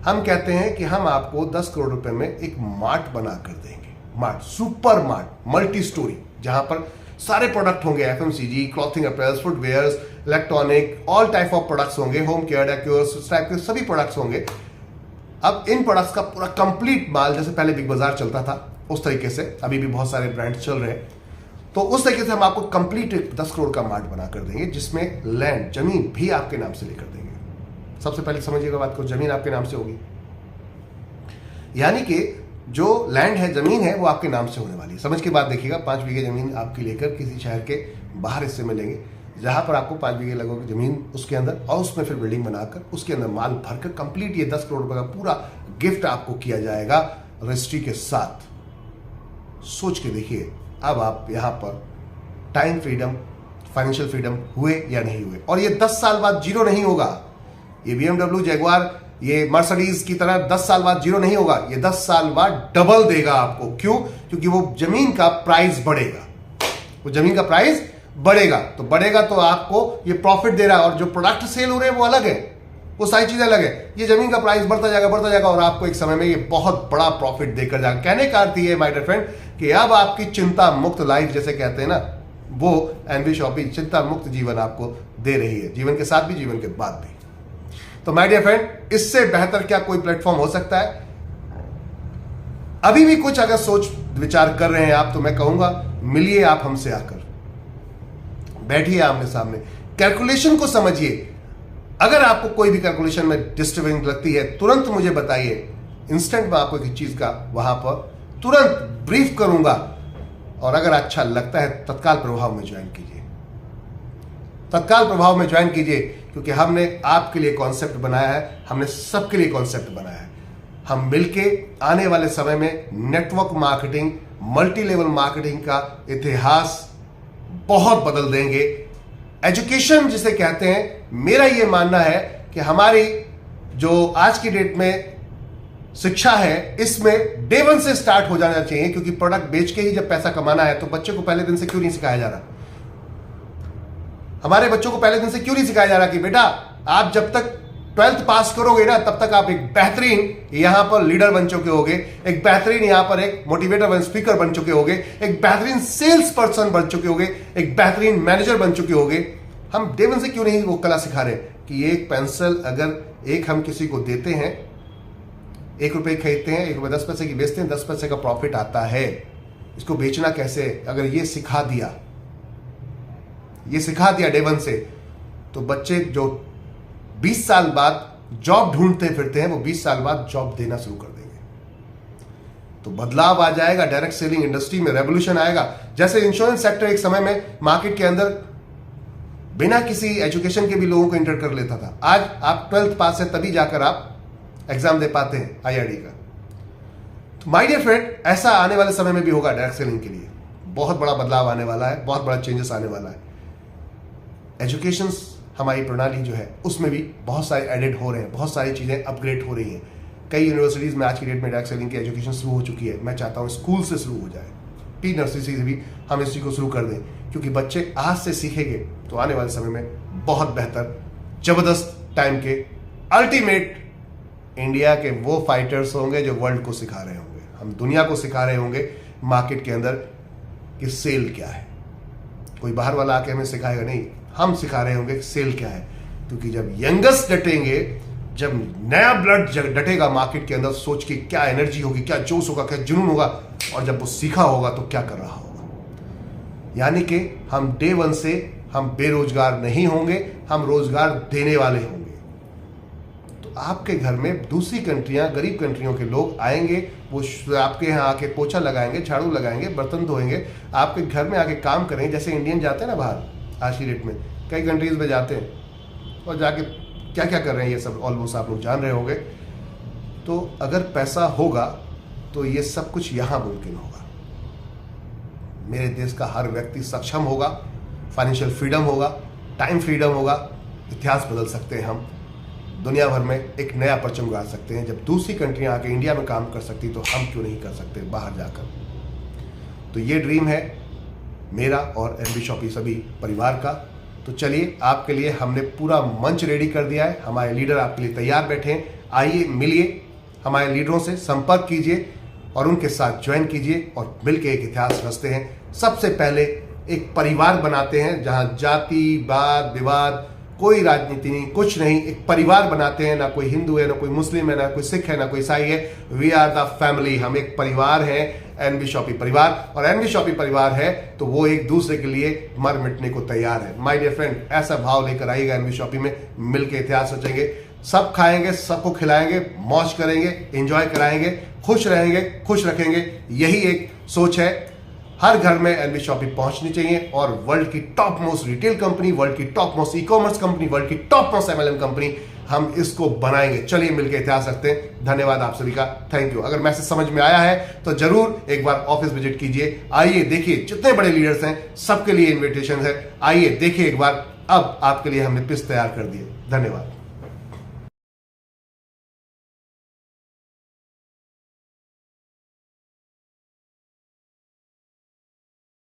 हम कहते हैं कि हम आपको 10 करोड़ रुपए में एक मार्ट बना कर देंगे, mart, super mart, multi storey, जहां पर सारे प्रोडक्ट होंगे, FMCG, clothing appears, footwears, electronic, all type of products होंगे, होम केयर, डेकोर्स, इस टाइप के सभी प्रोडक्ट्स होंगे। अब इन प्रोडक्ट्स का पूरा कंप्लीट माल, जैसे पहले बिग बाजार चलता था उस तरीके से अभी भी बहुत सारे ब्रांड्स चल रहे हैं, तो उस तरीके से हम आपको कंप्लीट 10 करोड़ का मार्ट बना कर देंगे, जिसमें लैंड, जमीन भी आपके नाम से लेकर देंगे। सबसे पहले समझिएगा बात को, जमीन आपके नाम से होगी, यानी कि जो लैंड है, जमीन है, वो आपके नाम से होने वाली है। समझ के बाद देखिएगा, 5 बीघे जमीन आपकी लेकर किसी शहर के बाहर हिस्से में लेंगे, जहां पर आपको 5 बीघे लगोगे जमीन उसके अंदर, और उसमें फिर बिल्डिंग बनाकर उसके अंदर माल भरकर कंप्लीट ये 10 करोड़ रुपए का पूरा गिफ्ट आपको किया जाएगा रजिस्ट्री के साथ। सोच के देखिए, अब आप यहां पर टाइम फ्रीडम, फाइनेंशियल फ्रीडम हुए या नहीं हुए। और ये 10 साल बाद जीरो नहीं होगा, ये BMW, जैगवार, ये मर्सिडीज की तरह 10 साल बाद जीरो नहीं होगा, ये 10 साल बाद डबल देगा आपको। क्यों? क्योंकि वो जमीन का प्राइस बढ़ेगा, वो जमीन का प्राइस बढ़ेगा, तो बढ़ेगा तो आपको ये प्रॉफिट दे रहा है। और जो प्रोडक्ट सेल हो रहे हैं वो अलग है, वो सारी चीजें अलग है। ये जमीन का प्राइस बढ़ता जाएगा और आपको एक समय में ये बहुत बड़ा प्रॉफिट देकर जाएगा। कहने का अर्थ ये माय डियर फ्रेंड कि अब आपकी चिंता मुक्त लाइफ, जैसे कहते हैं ना, वो एमबी शॉपिंग चिंता मुक्त जीवन आपको दे रही है, जीवन के साथ भी, जीवन के बाद भी। तो माय डियर फ्रेंड, इससे बेहतर क्या कोई प्लेटफॉर्म हो सकता है? अभी भी कुछ अगर सोच विचार कर रहे हैं आप, तो मैं कहूंगा मिलिए आप हमसे आकर, बैठिए आमने सामने, कैलकुलेशन को समझिए। अगर आपको कोई भी कैलकुलेशन में डिस्टर्बिंग लगती है, तुरंत मुझे बताइए, इंस्टेंट में आपको एक चीज का वहां पर तुरंत ब्रीफ करूंगा। और अगर अच्छा लगता है, तत्काल प्रभाव में ज्वाइन कीजिए, तत्काल प्रभाव में ज्वाइन कीजिए, क्योंकि हमने आपके लिए कॉन्सेप्ट बनाया है, हमने सबके लिए कॉन्सेप्ट बनाया है। हम मिलके आने वाले समय में network marketing, multi level marketing का इतिहास बहुत बदल देंगे। एजुकेशन जिसे कहते हैं, मेरा यह मानना है कि हमारी जो आज की डेट में शिक्षा है, इसमें डे 1 से स्टार्ट हो जाना चाहिए, क्योंकि प्रोडक्ट बेच के ही जब पैसा कमाना है, तो बच्चे को पहले दिन से क्यों नहीं सिखाया जा रहा? हमारे बच्चों को पहले दिन से क्यों नहीं सिखाया जा रहा कि बेटा आप जब तक 12th पास करोगे ना, तब तक आप एक बेहतरीन यहां पर लीडर बन चुके होगे, एक बेहतरीन यहां पर एक मोटिवेटर, स्पीकर बन चुके होगे, एक बेहतरीन सेल्स पर्सन बन चुके होगे, एक बेहतरीन मैनेजर बन चुके होगे। हम डे 1 से क्यों नहीं वो कला सिखा रहे कि ये एक पेंसिल अगर एक हम किसी को देते हैं, 1 रुपए खरीदते हैं, 1 रुपए 10 पैसे की बेचते हैं, 10 पैसे का प्रॉफिट आता है, इसको बेचना कैसे, अगर ये सिखा दिया डे 1 से, तो बच्चे जो 20 साल बाद जॉब ढूंढते फिरते हैं, वो 20 साल बाद जॉब देना शुरू कर देंगे। तो बदलाव आ जाएगा, डायरेक्ट सेलिंग इंडस्ट्री में रेवोल्यूशन आएगा। जैसे इंश्योरेंस सेक्टर एक समय में मार्केट के अंदर बिना किसी एजुकेशन के भी लोगों को इंटर कर लेता था, आज आप 12th पास है तभी जाकर आप एग्जाम दे पाते हैं IRD का। तो माय डियर फ्रेंड, ऐसा आने वाले समय में भी होगा डायरेक्ट सेलिंग के लिए। बहुत बड़ा बदलाव आने वाला है, बहुत बड़ा चेंजेस आने वाला है। एजुकेशन हमारी प्रणाली जो है उसमें भी बहुत सारे एडेड हो रहे हैं, बहुत सारी चीजें अपग्रेड हो रही हैं। कई यूनिवर्सिटीज में आज की डेट में डायरेक्ट सेलिंग की एजुकेशन शुरू हो चुकी है। मैं चाहता हूं स्कूल से शुरू हो जाए, प्री नर्सरी से भी हम इस चीज को शुरू कर दें, क्योंकि बच्चे आज से सीखेंगे तो आने वाले समय में बहुत बेहतर जबरदस्त टाइम के अल्टीमेट इंडिया के वो फाइटर्स होंगे जो वर्ल्ड को सिखा रहे होंगे, हम दुनिया को सिखा रहे होंगे मार्केट के अंदर कि सेल क्या है। कोई बाहर वाला आके हमें सिखाएगा नहीं, हम सिखा रहे होंगे कि सेल क्या है। क्योंकि जब यंगस्ट डटेंगे, जब नया ब्लड डटेगा मार्केट के अंदर, सोच के क्या एनर्जी होगी, क्या जोश होगा, क्या जुनून होगा, और जब वो सीखा होगा तो क्या कर रहा होगा। यानी कि हम डे 1 से हम बेरोजगार नहीं होंगे, हम रोजगार देने वाले होंगे। तो आपके घर में दूसरी कंट्रियां, गरीब कंट्रियों के लोग आएंगे, वो आपके यहाँ आके पोछा लगाएंगे, झाड़ू लगाएंगे, बर्तन धोएंगे, आपके घर में आके काम करेंगे। जैसे इंडियन जाते हैं ना बाहर, आज की डेट में कई कंट्रीज में जाते हैं और जाके क्या क्या कर रहे हैं ये सब ऑलमोस्ट आप लोग जान रहे होंगे। तो अगर पैसा होगा तो ये सब कुछ यहां मुमकिन होगा। मेरे देश का हर व्यक्ति सक्षम होगा, फाइनेंशियल फ्रीडम होगा, टाइम फ्रीडम होगा, इतिहास बदल सकते हैं हम, दुनिया भर में एक नया परचम गाड़ सकते हैं। जब दूसरी कंट्रियां आके इंडिया में काम कर सकती तो हम क्यों नहीं कर सकते बाहर जाकर। तो ये ड्रीम है मेरा और एमबी शॉपी सभी परिवार का। तो चलिए, आपके लिए हमने पूरा मंच रेडी कर दिया है, हमारे लीडर आपके लिए तैयार बैठे हैं। आइए मिलिए, हमारे लीडरों से संपर्क कीजिए और उनके साथ ज्वाइन कीजिए और मिलकर एक इतिहास रचते हैं। सबसे पहले एक परिवार बनाते हैं जहां जाति वाद विवाद, कोई राजनीति नहीं, कुछ नहीं, एक परिवार बनाते हैं। ना कोई हिंदू है, ना कोई मुस्लिम है, ना कोई सिख है, ना कोई ईसाई है। वी आर द फैमिली, हम एक परिवार है, एनबी शॉपी परिवार। और एनबी शॉपी परिवार है तो वो एक दूसरे के लिए मर मिटने को तैयार है। माय डियर फ्रेंड, ऐसा भाव लेकर आइएगा एनबी शॉपी में, मिलकर इतिहास रचेंगे, सब खाएंगे, सबको खिलाएंगे, मौज करेंगे, एंजॉय कराएंगे, खुश रहेंगे, खुश रखेंगे। यही एक सोच है। हर घर में एनबी शॉपी पहुंचनी चाहिए और वर्ल्ड की top most retail company, world की top most e commerce company, world की टॉप मोस्ट MLM कंपनी हम इसको बनाएंगे। चलिए मिलकर इतिहास रखते हैं। धन्यवाद आप सभी का, थैंक यू। अगर मैसेज समझ में आया है तो जरूर एक बार ऑफिस विजिट कीजिए। आइए देखिए, जितने बड़े लीडर्स हैं सबके लिए इन्विटेशन है, आइए देखिए एक बार। अब आपके लिए हमने पिच तैयार कर दिए। धन्यवाद।